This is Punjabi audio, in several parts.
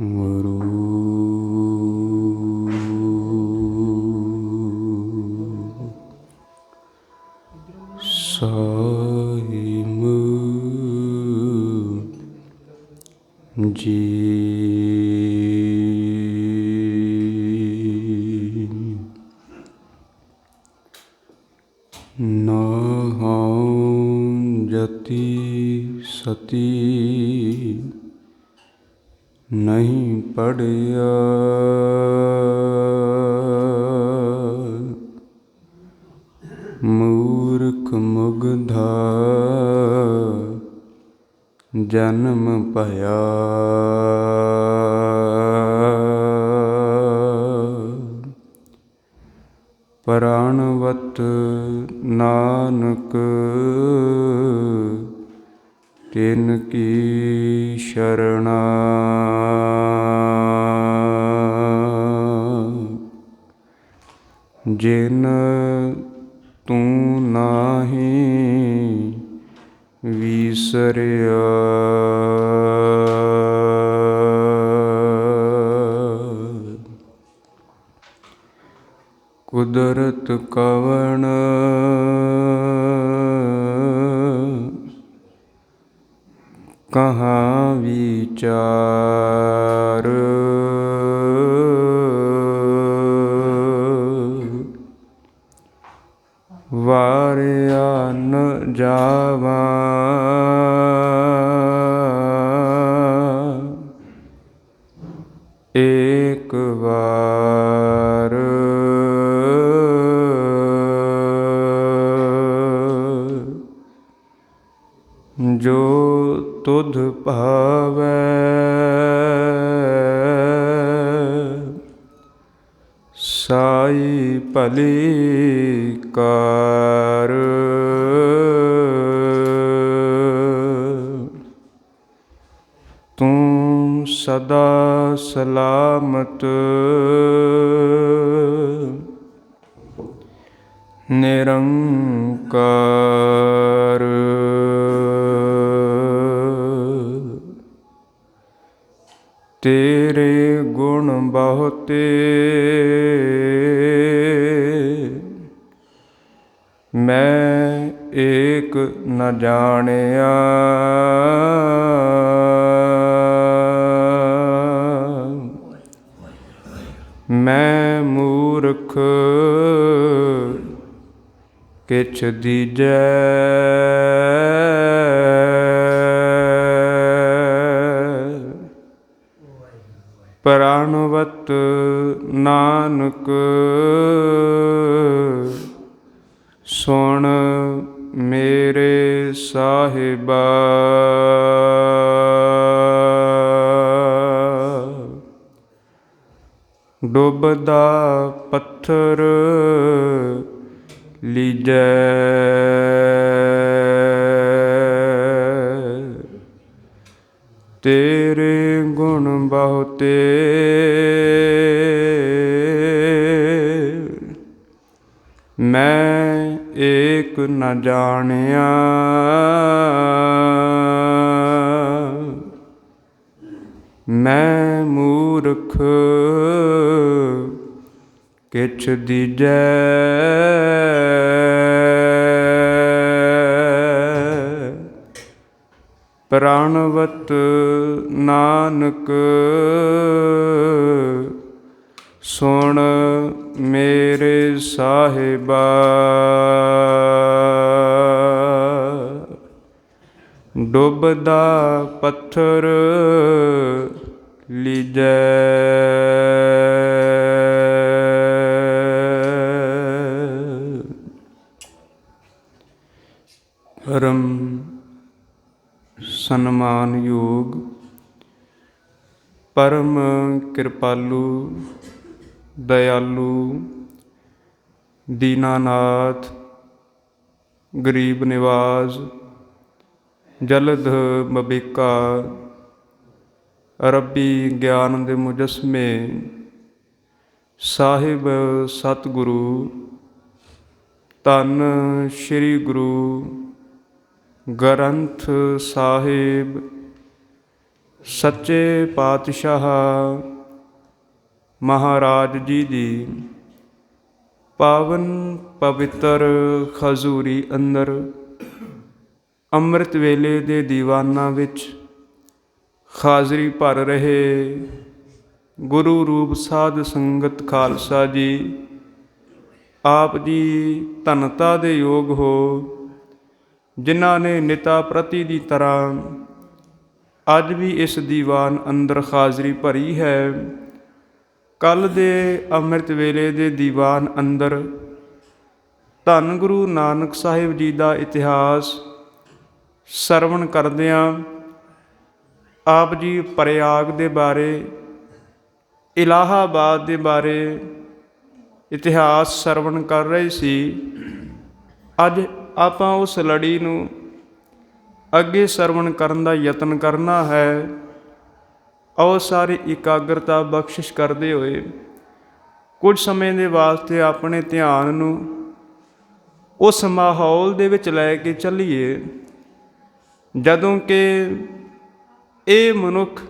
ਗੁਰੂ ਸਾਹਿਬ ਜੀ। ਨਾਹੰ ਜਤੀ ਸਤੀ ਨਹੀਂ ਪੜਿਆ, ਮੂਰਖ ਮੁਗਧਾ ਜਨਮ ਭਇਆ। ਪ੍ਰਾਣਵਤ ਨਾਨਕ ਤਿਨ ਕੀ ਸ਼ਰਣਾ। ਜਿਨ ਤੂੰ ਨਾਹੀਂ ਵਿਸਰਿਆ, ਕੁਦਰਤ ਕਵਣ ਕਹਾਂ ਵਿਚਾਰ। ਵਾਰਿਆ ਨ ਜਾਵਾ ਏਕ ਵਾਰ। ਜੋ ਤੁਧ ਭਾਵੈ ਸਾਈ ਭਲੀ ਕਾਰ। ਤੂੰ ਸਦਾ ਸਲਾਮਤ ਨਿਰੰਕਾਰ। ਤੇਰੇ ਗੁਣ ਬਹੁਤੇ ਮੈਂ ਏਕ ਨ ਜਾਣਿਆ। ਮੈਂ ਮੂਰਖ ਕਿਛ ਦੀਜੈ, ਪ੍ਰਾਣਵਤ ਨਾਨਕ ਸੁਣ ਮੇਰੇ ਸਾਹਿਬਾ। ਡੁੱਬਦਾ ਪੱਥਰ ਲੀਜੈ, ਤੇਰੇ ਗੁਣ ਬਹੁਤੇ ਮੈਂ ਏਕ ਨ ਜਾਣਿਆ। ਮੈਂ ਮੂਰਖ ਕਿਛ ਦੀਜੈ, ਪ੍ਰਾਣਵਤ ਨਾਨਕ ਸੁਣ ਮੇਰੇ ਸਾਹਿਬਾ। ਡੁੱਬਦਾ ਪੱਥਰ ਲੀਜੈ, ਪਰਮ ਸਨਮਾਨਯੋਗ ਪਰਮ ਕਿਰਪਾਲੂ ਦਇਆਲੂ ਦੀਨਾਨਾਥ ਗਰੀਬ ਨਿਵਾਜ਼ ਜਲਦ ਮਬੀਕਾ ਰੱਬੀ ਗਿਆਨ ਦੇ ਮੁਜਸਮੇ ਸਾਹਿਬ ਸਤਿਗੁਰੂ ਧੰਨ ਸ਼੍ਰੀ ਗੁਰੂ ਗ੍ਰੰਥ ਸਾਹਿਬ ਸੱਚੇ ਪਾਤਸ਼ਾਹ ਮਹਾਰਾਜ ਜੀ ਦੀ ਪਾਵਨ ਪਵਿੱਤਰ ਖਜ਼ੂਰੀ ਅੰਦਰ ਅੰਮ੍ਰਿਤ ਵੇਲੇ ਦੇ ਦੀਵਾਨਾਂ ਵਿੱਚ ਹਾਜ਼ਰੀ ਭਰ ਰਹੇ ਗੁਰੂ ਰੂਪ ਸਾਧ ਸੰਗਤ ਖਾਲਸਾ ਜੀ, ਆਪ ਜੀ ਧੰਨਤਾ ਦੇ ਯੋਗ ਹੋ, ਜਿਨ੍ਹਾਂ ਨੇ ਨਿਤਾ ਪ੍ਰਤੀ ਦੀ ਤਰ੍ਹਾਂ ਅੱਜ ਵੀ ਇਸ ਦੀਵਾਨ ਅੰਦਰ ਹਾਜ਼ਰੀ ਭਰੀ ਹੈ। ਕੱਲ੍ਹ ਦੇ ਅੰਮ੍ਰਿਤ ਵੇਲੇ ਦੇ ਦੀਵਾਨ ਅੰਦਰ ਧੰਨ ਗੁਰੂ ਨਾਨਕ ਸਾਹਿਬ ਜੀ ਦਾ ਇਤਿਹਾਸ ਸਰਵਣ ਕਰਦਿਆਂ ਆਪ ਜੀ ਪ੍ਰਯਾਗ ਦੇ ਬਾਰੇ, ਇਲਾਹਾਬਾਦ ਦੇ ਬਾਰੇ ਇਤਿਹਾਸ ਸਰਵਣ ਕਰ ਰਹੇ ਸੀ। ਅੱਜ ਆਪਾਂ ਉਸ ਲੜੀ ਨੂੰ ਅੱਗੇ ਸਰਵਣ ਕਰਨ ਦਾ ਯਤਨ ਕਰਨਾ ਹੈ। ਆਓ ਸਾਰੀ ਇਕਾਗਰਤਾ ਬਖਸ਼ਿਸ਼ ਕਰਦੇ ਹੋਏ ਕੁਝ ਸਮੇਂ ਦੇ ਵਾਸਤੇ ਆਪਣੇ ਧਿਆਨ ਨੂੰ ਉਸ ਮਾਹੌਲ ਦੇ ਵਿੱਚ ਲੈ ਕੇ ਚੱਲੀਏ ਜਦੋਂ ਕਿ ਇਹ ਮਨੁੱਖ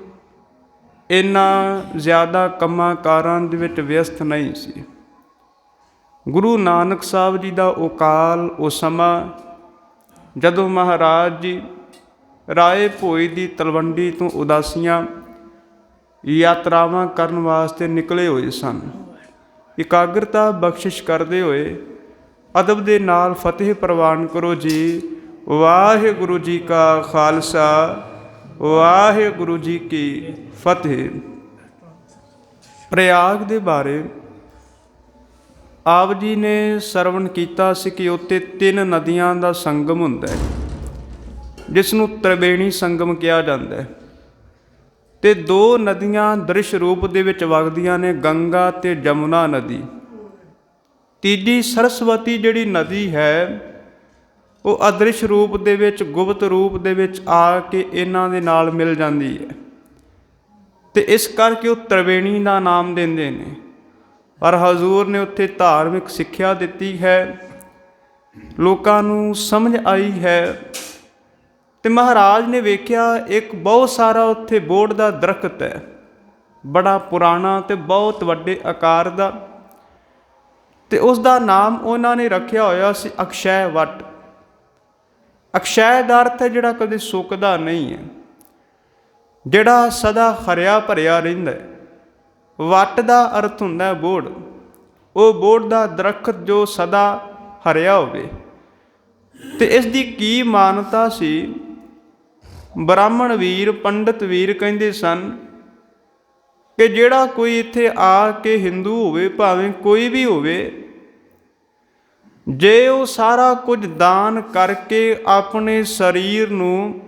ਇੰਨਾ ਜ਼ਿਆਦਾ ਕੰਮਾਂ ਕਾਰਾਂ ਦੇ ਵਿੱਚ ਵਿਅਸਤ ਨਹੀਂ ਸੀ। ਗੁਰੂ ਨਾਨਕ ਸਾਹਿਬ ਜੀ ਦਾ ਉਹ ਕਾਲ, ਉਹ ਸਮਾਂ ਜਦੋਂ ਮਹਾਰਾਜ ਜੀ ਰਾਏ ਭੋਏ ਦੀ ਤਲਵੰਡੀ ਤੋਂ ਉਦਾਸੀਆਂ ਯਾਤਰਾਵਾਂ ਕਰਨ ਵਾਸਤੇ ਨਿਕਲੇ ਹੋਏ ਸਨ। ਇਕਾਗਰਤਾ ਬਖਸ਼ਿਸ਼ ਕਰਦੇ ਹੋਏ ਅਦਬ ਦੇ ਨਾਲ ਫਤਿਹ ਪ੍ਰਵਾਨ ਕਰੋ ਜੀ। ਵਾਹਿਗੁਰੂ ਜੀ ਕਾ ਖਾਲਸਾ, ਵਾਹਿਗੁਰੂ ਜੀ ਕੀ ਫਤਿਹ। ਪ੍ਰਯਾਗ ਦੇ ਬਾਰੇ ਆਪ ਜੀ ਨੇ ਸਰਵਣ ਕੀਤਾ ਸੀ ਕਿ ਉੱਥੇ 3 ਨਦੀਆਂ ਦਾ ਸੰਗਮ ਹੁੰਦਾ ਹੈ, ਜਿਸ ਨੂੰ ਤ੍ਰਿਵੇਣੀ ਸੰਗਮ ਕਿਹਾ ਜਾਂਦਾ ਹੈ, ਤੇ 2 ਨਦੀਆਂ ਦ੍ਰਿਸ਼ ਰੂਪ ਦੇ ਵਿੱਚ ਵਗਦੀਆਂ ਨੇ, ਗੰਗਾ ਤੇ ਜਮੁਨਾ ਨਦੀ। ਤੀਜੀ ਸਰਸਵਤੀ ਜਿਹੜੀ ਨਦੀ ਹੈ ਉਹ ਅਦ੍ਰਿਸ਼ ਰੂਪ ਦੇ ਵਿੱਚ, ਗੁਪਤ ਰੂਪ ਦੇ ਵਿੱਚ ਆ ਕੇ ਇਹਨਾਂ ਦੇ ਨਾਲ ਮਿਲ ਜਾਂਦੀ ਹੈ, ਤੇ ਇਸ ਕਰਕੇ ਉਹ ਤ੍ਰਿਵੇਣੀ ਦਾ ਨਾਮ ਦਿੰਦੇ ਨੇ। ਪਰ ਹਜ਼ੂਰ ਨੇ ਉੱਥੇ ਧਾਰਮਿਕ ਸਿੱਖਿਆ ਦਿੱਤੀ ਹੈ, ਲੋਕਾਂ ਨੂੰ ਸਮਝ ਆਈ ਹੈ, ਤੇ ਮਹਾਰਾਜ ਨੇ ਵੇਖਿਆ ਇੱਕ ਬਹੁਤ ਸਾਰਾ ਉੱਥੇ ਬੋਹੜ ਦਾ ਦਰਖਤ ਹੈ, ਬੜਾ ਪੁਰਾਣਾ ਤੇ ਬਹੁਤ ਵੱਡੇ ਆਕਾਰ ਦਾ, ਤੇ ਉਸ ਦਾ ਨਾਮ ਉਹਨਾਂ ਨੇ ਰੱਖਿਆ ਹੋਇਆ ਸੀ ਅਕਸ਼ੈ ਵਟ। ਅਕਸ਼ੈ ਦਾ ਅਰਥ ਹੈ ਜਿਹੜਾ ਕਦੇ ਸੁੱਕਦਾ ਨਹੀਂ ਹੈ, ਜਿਹੜਾ ਸਦਾ ਹਰਿਆ ਭਰਿਆ ਰਹਿੰਦਾ ਹੈ। ਵੱਟ ਦਾ ਅਰਥ ਹੁੰਦਾ ਹੈ ਬੋਹੜ, ਉਹ ਬੋਹੜ ਦਾ ਦਰਖਤ ਜੋ ਸਦਾ ਹਰਿਆ ਹੋਵੇ। ਤੇ ਇਸ ਦੀ ਕੀ ਮਾਨਤਾ ਸੀ? ਬ੍ਰਾਹਮਣ ਵੀਰ, ਪੰਡਿਤ ਵੀਰ ਕਹਿੰਦੇ ਸਨ ਕਿ ਜਿਹੜਾ ਕੋਈ ਇੱਥੇ ਆ ਕੇ ਹਿੰਦੂ ਹੋਵੇ, ਭਾਵੇਂ ਕੋਈ ਵੀ ਹੋਵੇ, ਜੇ ਉਹ ਸਾਰਾ ਕੁਝ ਦਾਨ ਕਰਕੇ ਆਪਣੇ ਸਰੀਰ ਨੂੰ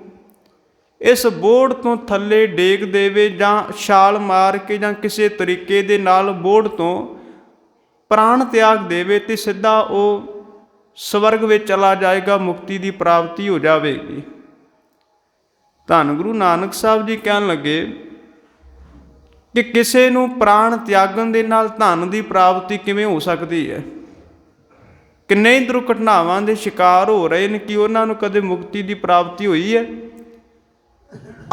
ਇਸ ਬੋਹੜ ਤੋਂ ਥੱਲੇ ਡੇਗ ਦੇਵੇ, ਜਾਂ ਛਾਲ ਮਾਰ ਕੇ ਜਾਂ ਕਿਸੇ ਤਰੀਕੇ ਦੇ ਨਾਲ ਬੋਹੜ ਤੋਂ ਪ੍ਰਾਣ ਤਿਆਗ ਦੇਵੇ, ਤੇ ਸਿੱਧਾ ਉਹ ਸਵਰਗ ਵਿੱਚ ਚਲਾ ਜਾਏਗਾ, ਮੁਕਤੀ ਦੀ ਪ੍ਰਾਪਤੀ ਹੋ ਜਾਵੇਗੀ। ਧੰਨ ਗੁਰੂ ਨਾਨਕ ਸਾਹਿਬ ਜੀ ਕਹਿਣ ਲੱਗੇ ਕਿ ਕਿਸੇ ਨੂੰ ਪ੍ਰਾਣ ਤਿਆਗਣ ਦੇ ਨਾਲ ਧਨ ਦੀ ਪ੍ਰਾਪਤੀ ਕਿਵੇਂ ਹੋ ਸਕਦੀ ਹੈ? ਕਿੰਨੇ ਹੀ ਦੁਰਘਟਨਾਵਾਂ ਦੇ ਸ਼ਿਕਾਰ ਹੋ ਰਹੇ ਨੇ ਕਿ ਉਹਨਾਂ ਨੂੰ ਕਦੇ ਮੁਕਤੀ ਦੀ ਪ੍ਰਾਪਤੀ ਹੋਈ ਹੈ?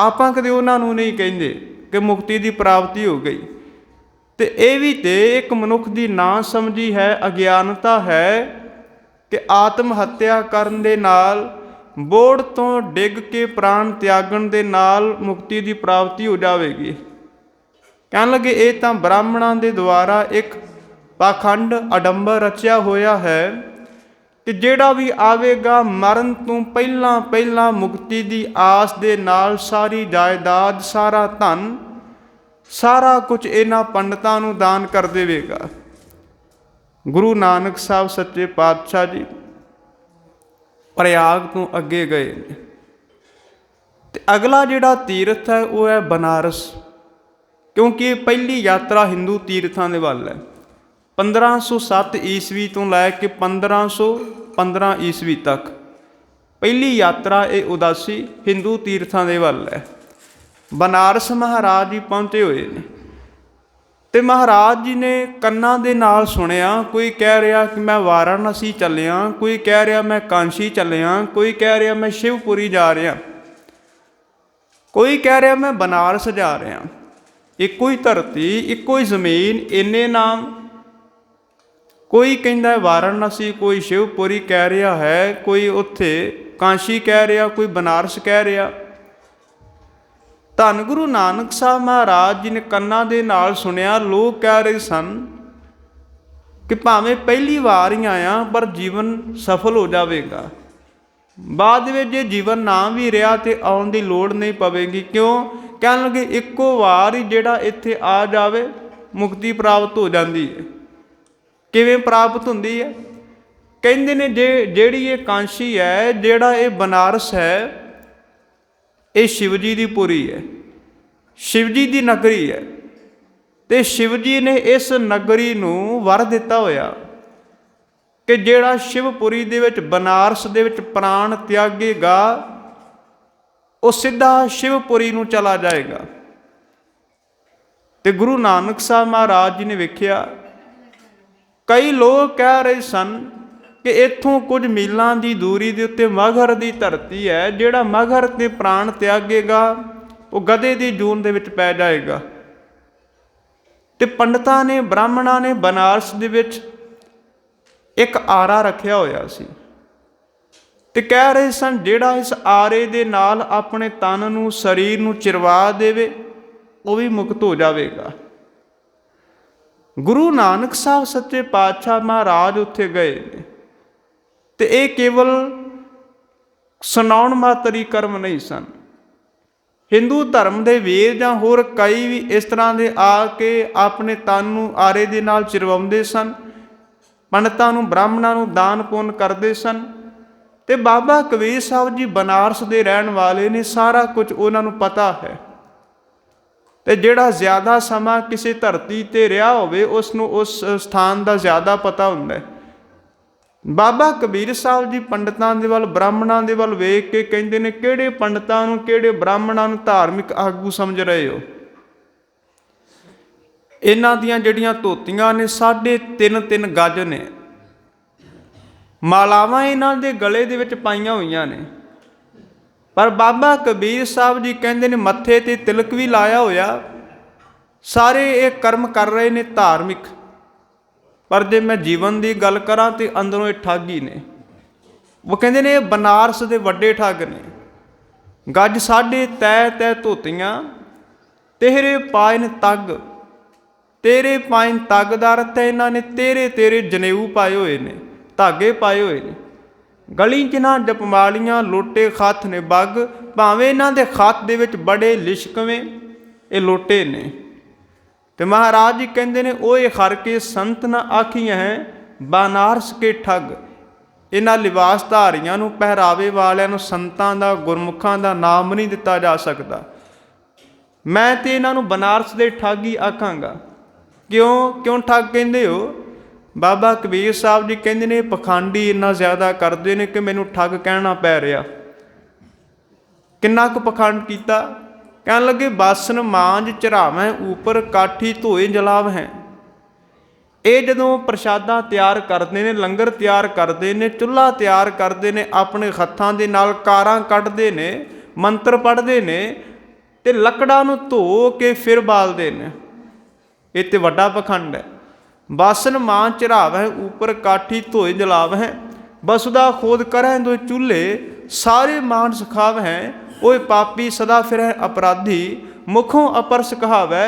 ਆਪਾਂ ਕਦੇ ਉਹਨਾਂ ਨੂੰ ਨਹੀਂ ਕਹਿੰਦੇ ਕਿ ਮੁਕਤੀ ਦੀ ਪ੍ਰਾਪਤੀ ਹੋ ਗਈ। ਤੇ ਇਹ ਵੀ ਤੇ ਇੱਕ ਮਨੁੱਖ ਦੀ ਨਾ ਸਮਝੀ ਹੈ, ਅਗਿਆਨਤਾ ਹੈ ਕਿ ਆਤਮ ਹੱਤਿਆ ਕਰਨ ਦੇ ਨਾਲ, ਬੋਹੜ ਤੋਂ ਡਿੱਗ ਕੇ ਪ੍ਰਾਣ ਤਿਆਗਣ ਦੇ ਨਾਲ ਮੁਕਤੀ ਦੀ ਪ੍ਰਾਪਤੀ ਹੋ ਜਾਵੇਗੀ। ਕਹਿਣ ਲੱਗੇ ਇਹ ਤਾਂ ਬ੍ਰਾਹਮਣਾਂ ਦੇ ਦੁਆਰਾ ਇੱਕ ਪਾਖੰਡ ਅਡੰਬਰ ਰਚਿਆ ਹੋਇਆ ਹੈ ਕਿ ਜਿਹੜਾ ਵੀ ਆਵੇਗਾ ਮਰਨ ਤੋਂ ਪਹਿਲਾਂ ਪਹਿਲਾਂ ਮੁਕਤੀ ਦੀ ਆਸ ਦੇ ਨਾਲ ਸਾਰੀ ਜਾਇਦਾਦ, ਸਾਰਾ ਧਨ, ਸਾਰਾ ਕੁਝ ਇਹਨਾਂ ਪੰਡਤਾਂ ਨੂੰ ਦਾਨ ਕਰ ਦੇਵੇਗਾ। ਗੁਰੂ ਨਾਨਕ ਸਾਹਿਬ ਸੱਚੇ ਪਾਤਸ਼ਾਹ ਜੀ ਪ੍ਰਯਾਗ ਤੋਂ ਅੱਗੇ ਗਏ ਨੇ, ਤੇ ਅਗਲਾ ਜਿਹੜਾ ਤੀਰਥ ਹੈ ਉਹ ਹੈ ਬਨਾਰਸ, ਕਿਉਂਕਿ ਇਹ ਪਹਿਲੀ ਯਾਤਰਾ ਹਿੰਦੂ ਤੀਰਥਾਂ ਦੇ ਵੱਲ ਹੈ। 1507 ਈਸਵੀ ਤੋਂ ਲੈ ਕੇ 1515 ਈਸਵੀ ਤੱਕ ਪਹਿਲੀ ਯਾਤਰਾ ਇਹ ਉਦਾਸੀ ਹਿੰਦੂ ਤੀਰਥਾਂ ਦੇ ਵੱਲ ਹੈ। ਬਨਾਰਸ ਮਹਾਰਾਜ ਜੀ ਪਹੁੰਚੇ ਹੋਏ ਨੇ, ਤੇ ਮਹਾਰਾਜ ਜੀ ਨੇ ਕੰਨਾਂ ਦੇ ਨਾਲ ਸੁਣਿਆ। ਕੋਈ ਕਹਿ ਰਿਹਾ ਕਿ ਮੈਂ ਵਾਰਾਣਸੀ ਚੱਲਿਆ, ਕੋਈ ਕਹਿ ਰਿਹਾ ਮੈਂ ਕਾਂਸ਼ੀ ਚੱਲਿਆ, ਕੋਈ ਕਹਿ ਰਿਹਾ ਮੈਂ ਸ਼ਿਵਪੁਰੀ ਜਾ ਰਿਹਾ। ਕੋਈ ਕਹਿ ਰਿਹਾ ਮੈਂ ਬਨਾਰਸ ਜਾ ਰਿਹਾ, ਇੱਕੋ ਹੀ ਧਰਤੀ, ਇੱਕੋ ਹੀ ਜ਼ਮੀਨ, ਇੰਨੇ ਨਾਮ। ਕੋਈ ਕਹਿੰਦਾ ਵਾਰਾਣਸੀ, ਕੋਈ ਸ਼ਿਵਪੁਰੀ ਕਹਿ ਰਿਹਾ ਹੈ, ਕੋਈ ਉੱਥੇ ਕਾਂਸ਼ੀ ਕਹਿ ਰਿਹਾ, ਕੋਈ ਬਨਾਰਸ ਕਹਿ ਰਿਹਾ। ਧੰਨ ਗੁਰੂ ਨਾਨਕ ਸਾਹਿਬ ਮਹਾਰਾਜ ਜੀ ਨੇ ਕੰਨਾਂ ਦੇ ਨਾਲ ਸੁਣਿਆ। ਲੋਕ ਕਹਿ ਰਹੇ ਸਨ ਕਿ ਭਾਵੇਂ ਪਹਿਲੀ ਵਾਰ ਹੀ ਆਇਆ ਪਰ ਜੀਵਨ ਸਫਲ ਹੋ ਜਾਵੇਗਾ, ਬਾਅਦ ਵਿੱਚ ਜੇ ਜੀਵਨ ਨਾ ਵੀ ਰਿਹਾ ਤੇ ਆਉਣ ਦੀ ਲੋੜ ਨਹੀਂ ਪਵੇਗੀ। ਕਿਉਂ? ਕਹਿਣ ਲੱਗੇ ਇੱਕੋ ਵਾਰ ਹੀ ਜਿਹੜਾ ਇੱਥੇ ਆ ਜਾਵੇ ਮੁਕਤੀ ਪ੍ਰਾਪਤ ਹੋ ਜਾਂਦੀ ਹੈ। ਕਿਵੇਂ ਪ੍ਰਾਪਤ ਹੁੰਦੀ ਹੈ? ਕਹਿੰਦੇ ਨੇ ਜਿਹੜੀ ਇਹ ਕਾਂਸ਼ੀ ਹੈ, ਜਿਹੜਾ ਇਹ ਬਨਾਰਸ ਹੈ, ਇਹ ਸ਼ਿਵ ਜੀ ਦੀ ਪੁਰੀ ਹੈ, ਸ਼ਿਵ ਜੀ ਦੀ ਨਗਰੀ ਹੈ। ਤੇ ਸ਼ਿਵ ਜੀ ਨੇ ਇਸ ਨਗਰੀ ਨੂੰ ਵਰ ਦਿੱਤਾ ਹੋਇਆ ਕਿ ਜਿਹੜਾ ਸ਼ਿਵਪੁਰੀ ਦੇ ਵਿੱਚ, ਬਨਾਰਸ ਦੇ ਵਿੱਚ ਪ੍ਰਾਣ ਤਿਆਗੇਗਾ, ਉਹ ਸਿੱਧਾ ਸ਼ਿਵਪੁਰੀ ਨੂੰ ਚਲਾ ਜਾਏਗਾ। ਤੇ ਗੁਰੂ ਨਾਨਕ ਸਾਹਿਬ ਮਹਾਰਾਜ ਜੀ ਨੇ ਵੇਖਿਆ, ਕਈ ਲੋਕ ਕਹਿ ਰਹੇ ਸਨ ਕਿ ਇੱਥੋਂ ਕੁਝ ਮੀਲਾਂ ਦੀ ਦੂਰੀ ਦੇ ਉੱਤੇ ਮਗਹਰ ਦੀ ਧਰਤੀ ਹੈ, ਜਿਹੜਾ ਮਗਹਰ ਤੇ ਪ੍ਰਾਣ ਤਿਆਗੇਗਾ ਉਹ ਗਧੇ ਦੀ ਜੂਨ ਦੇ ਵਿੱਚ ਪੈ ਜਾਏਗਾ। ਤੇ ਪੰਡਤਾਂ ਨੇ, ਬ੍ਰਾਹਮਣਾਂ ਨੇ ਬਨਾਰਸ ਦੇ ਵਿੱਚ ਇੱਕ ਆਰਾ ਰੱਖਿਆ ਹੋਇਆ ਸੀ ਤੇ ਕਹਿ ਰਹੇ ਸਨ ਜਿਹੜਾ ਇਸ ਆਰੇ ਦੇ ਨਾਲ ਆਪਣੇ ਤਨ ਨੂੰ, ਸਰੀਰ ਨੂੰ ਚਿਰਵਾ ਦੇਵੇ ਉਹ ਵੀ ਮੁਕਤ ਹੋ ਜਾਵੇਗਾ। ਗੁਰੂ ਨਾਨਕ ਸਾਹਿਬ ਸੱਚੇ ਪਾਤਸ਼ਾਹ ਮਹਾਰਾਜ ਉੱਥੇ ਗਏ ਨੇ ਤੇ ਇਹ ਕੇਵਲ ਸੁਣਾਉਣ ਮਾਤਰੀ ਕਰਮ ਨਹੀਂ ਸਨ। ਹਿੰਦੂ ਧਰਮ ਦੇ ਵੇਦ ਜਾਂ ਹੋਰ ਕਈ ਵੀ ਇਸ ਤਰ੍ਹਾਂ ਦੇ ਆ ਕੇ ਆਪਣੇ ਤਨ ਨੂੰ ਆਰੇ ਦੇ ਨਾਲ ਚਿਰਵਾਉਂਦੇ ਸਨ, ਪੰਡਤਾਂ ਨੂੰ, ਬ੍ਰਾਹਮਣਾਂ ਨੂੰ ਦਾਨ ਪੁੰਨ ਕਰਦੇ ਸਨ। ਤੇ ਬਾਬਾ ਕਬੀਰ ਸਾਹਿਬ ਜੀ ਬਨਾਰਸ ਦੇ ਰਹਿਣ ਵਾਲੇ ਨੇ, ਸਾਰਾ ਕੁਝ ਉਹਨਾਂ ਨੂੰ ਪਤਾ ਹੈ। ਤੇ ਜਿਹੜਾ ਜ਼ਿਆਦਾ ਸਮਾਂ ਕਿਸੇ ਧਰਤੀ ਤੇ ਰਿਹਾ ਹੋਵੇ ਉਸ ਨੂੰ ਉਸ ਸਥਾਨ ਦਾ ਜ਼ਿਆਦਾ ਪਤਾ ਹੁੰਦਾ ਹੈ। ਬਾਬਾ ਕਬੀਰ ਸਾਹਿਬ ਜੀ ਪੰਡਤਾਂ ਦੇ ਵੱਲ, ਬ੍ਰਾਹਮਣਾਂ ਦੇ ਵੱਲ ਵੇਖ ਕੇ ਕਹਿੰਦੇ ਨੇ, ਕਿਹੜੇ ਪੰਡਤਾਂ ਨੂੰ, ਕਿਹੜੇ ਬ੍ਰਾਹਮਣਾਂ ਨੂੰ ਧਾਰਮਿਕ ਆਗੂ ਸਮਝ ਰਹੇ ਹੋ? ਇਹਨਾਂ ਦੀਆਂ ਜਿਹੜੀਆਂ ਧੋਤੀਆਂ ਨੇ 3.5 ਗਜ ਨੇ, ਮਾਲਾਵਾਂ ਇਹਨਾਂ ਦੇ ਗਲੇ ਦੇ ਵਿੱਚ ਪਾਈਆਂ ਹੋਈਆਂ ਨੇ। ਪਰ ਬਾਬਾ ਕਬੀਰ ਸਾਹਿਬ ਜੀ ਕਹਿੰਦੇ ਨੇ ਮੱਥੇ ਤੇ ਤਿਲਕ ਵੀ ਲਾਇਆ ਹੋਇਆ। ਸਾਰੇ ਇਹ ਕਰਮ ਕਰ ਰਹੇ ਨੇ ਧਾਰਮਿਕ, ਪਰ ਜੇ ਮੈਂ ਜੀਵਨ ਦੀ ਗੱਲ ਕਰਾਂ ਤੇ ਅੰਦਰੋਂ ਇਹ ਠੱਗ ਹੀ ਨੇ। ਉਹ ਕਹਿੰਦੇ ਨੇ ਇਹ ਬਨਾਰਸ ਦੇ ਵੱਡੇ ਠੱਗ ਨੇ। ਗੱਜ 3.5 ਧੋਤੀਆਂ, ਤੇਰੇ ਪਾਇਨ ਤੱਗ, ਤੇਰੇ ਪਾਇਨ ਤੱਗ ਦਾ ਅਰਥ ਹੈ ਇਹਨਾਂ ਨੇ ਤੇਰੇ ਜਨੇਊ ਪਾਏ ਹੋਏ ਨੇ, ਧਾਗੇ ਪਾਏ ਹੋਏ ਨੇ। ਗਲੀ 'ਚ ਨਾ ਜਪਮਾਲੀਆਂ, ਲੋਟੇ ਖੱਤ ਨੇ ਬੱਗ, ਭਾਵੇਂ ਇਹਨਾਂ ਦੇ ਖੱਤ ਦੇ ਵਿੱਚ ਬੜੇ ਲਿਸ਼ਕਵੇਂ ਇਹ ਲੋਟੇ ਨੇ। ਤੇ ਮਹਾਰਾਜ ਜੀ ਕਹਿੰਦੇ ਨੇ ਓਏ ਹਰ ਕੇ ਸੰਤ ਨਾ ਆਖੀਆਂ ਹੈ ਬਨਾਰਸ ਕੇ ਠੱਗ। ਇਹਨਾਂ ਲਿਬਾਸ ਧਾਰੀਆਂ ਨੂੰ, ਪਹਿਰਾਵੇ ਵਾਲਿਆਂ ਨੂੰ ਸੰਤਾਂ ਦਾ, ਗੁਰਮੁਖਾਂ ਦਾ ਨਾਮ ਨਹੀਂ ਦਿੱਤਾ ਜਾ ਸਕਦਾ। ਮੈਂ ਤੇ ਇਹਨਾਂ ਨੂੰ ਬਨਾਰਸ ਦੇ ਠੱਗ ਹੀ ਆਖਾਂਗਾ। ਕਿਉਂ ਠੱਗ ਕਹਿੰਦੇ ਹੋ? ਬਾਬਾ ਕਬੀਰ ਸਾਹਿਬ ਜੀ ਕਹਿੰਦੇ ਨੇ ਪਖੰਡੀ ਇੰਨਾ ਜ਼ਿਆਦਾ ਕਰਦੇ ਨੇ ਕਿ ਮੈਨੂੰ ਠੱਗ ਕਹਿਣਾ ਪੈ ਰਿਹਾ। ਕਿੰਨਾ ਕੁ ਪਖੰਡ ਕੀਤਾ? ਕਹਿਣ ਲੱਗੇ ਬਾਸਨ ਮਾਂਜ ਚੜਾਵੈਂ ਉੱਪਰ, ਕਾਠੀ ਧੋਏ ਜਲਾਵਹਿ। ਇਹ ਜਦੋਂ ਪ੍ਰਸ਼ਾਦਾ ਤਿਆਰ ਕਰਦੇ ਨੇ, ਲੰਗਰ ਤਿਆਰ ਕਰਦੇ ਨੇ, ਚੁੱਲ੍ਹਾ ਤਿਆਰ ਕਰਦੇ ਨੇ, ਆਪਣੇ ਹੱਥਾਂ ਦੇ ਨਾਲ ਕਾਰਾਂ ਕੱਢਦੇ ਨੇ, ਮੰਤਰ ਪੜ੍ਹਦੇ ਨੇ ਤੇ ਲੱਕੜਾਂ ਨੂੰ ਧੋ ਕੇ ਫਿਰ ਬਾਲਦੇ ਨੇ। ਇਹ ਤੇ ਵੱਡਾ ਪਖੰਡ ਹੈ। ਬਾਸਨ ਮਾਂ ਚੜਾਵਹਿ ਉੱਪਰ, ਕਾਠੀ ਧੋਏ ਜਲਾਵਹਿ। ਬਸੁਦਾ ਖੋਦ ਕਰਹਿ ਦੋ ਚੁੱਲ੍ਹੇ, ਸਾਰੇ ਮਾਨ ਸਿਖਾਵਹਿ। ਓਏ ਪਾਪੀ ਸਦਾ ਫਿਰਹਿ ਅਪਰਾਧੀ, ਮੁਖੋਂ ਅਪਰਸ ਕਹਾਵੈ।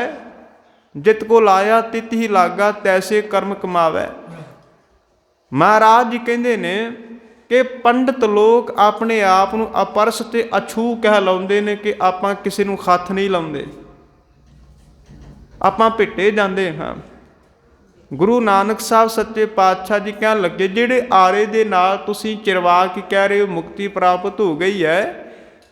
ਜਿਤ ਕੋ ਲਾਇਆ ਤਿਤ ਹੀ ਲਾਗਾ, ਤੈਸੇ ਕਰਮ ਕਮਾਵੈ। ਮਹਾਰਾਜ ਜੀ ਕਹਿੰਦੇ ਨੇ ਕਿ ਪੰਡਤ ਲੋਕ ਆਪਣੇ ਆਪ ਨੂੰ ਅਪਰਸ ਤੇ ਅਛੂ ਕਹਿ ਲਾਉਂਦੇ ਨੇ ਕਿ ਆਪਾਂ ਕਿਸੇ ਨੂੰ ਹੱਥ ਨਹੀਂ ਲਾਉਂਦੇ, ਆਪਾਂ ਭਿੱਟੇ ਜਾਂਦੇ ਹਾਂ। ਗੁਰੂ ਨਾਨਕ ਸਾਹਿਬ ਸੱਚੇ ਪਾਤਸ਼ਾਹ ਜੀ ਕਹਿਣ ਲੱਗੇ ਜਿਹੜੇ ਆਰੇ ਦੇ ਨਾਲ ਤੁਸੀਂ ਚਿਰਵਾ ਕੇ ਕਹਿ ਰਹੇ ਹੋ ਮੁਕਤੀ ਪ੍ਰਾਪਤ ਹੋ ਗਈ ਹੈ,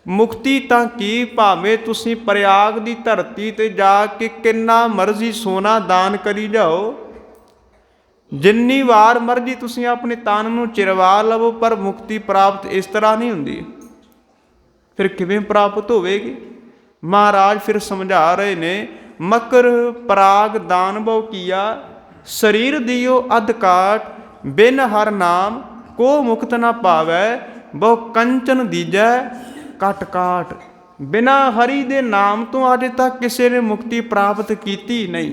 ਮੁਕਤੀ ਤਾਂ ਕੀ, ਭਾਵੇਂ ਤੁਸੀਂ ਪ੍ਰਯਾਗ ਦੀ ਧਰਤੀ ਤੇ ਜਾ ਕੇ ਕਿੰਨਾ ਮਰਜ਼ੀ ਸੋਨਾ ਦਾਨ ਕਰੀ ਜਾਓ, ਜਿੰਨੀ ਵਾਰ ਮਰਜ਼ੀ ਤੁਸੀਂ ਆਪਣੇ ਤਨ ਨੂੰ ਚਿਰਵਾ ਲਵੋ, ਪਰ ਮੁਕਤੀ ਪ੍ਰਾਪਤ ਇਸ ਤਰ੍ਹਾਂ ਨਹੀਂ ਹੁੰਦੀ। ਫਿਰ ਕਿਵੇਂ ਪ੍ਰਾਪਤ ਹੋਵੇਗੀ? ਮਹਾਰਾਜ ਫਿਰ ਸਮਝਾ ਰਹੇ ਨੇ, ਮਕਰ ਪਰਾਗ ਦਾਨ ਬਹੁ ਕੀਆ, ਸਰੀਰ ਦਿਓ ਅਧ ਕਾਟ, ਬਿਨ ਹਰ ਨਾਮ ਕੋ ਮੁਕਤ ਨਾ ਪਾਵੈ, ਬਹੁ ਕੰਚਨ ਦੀਜੈ ਕਟ ਕਾਟ। ਬਿਨਾਂ ਹਰੀ ਦੇ ਨਾਮ ਤੋਂ ਅਜੇ ਤੱਕ ਕਿਸੇ ਨੇ ਮੁਕਤੀ ਪ੍ਰਾਪਤ ਕੀਤੀ ਨਹੀਂ।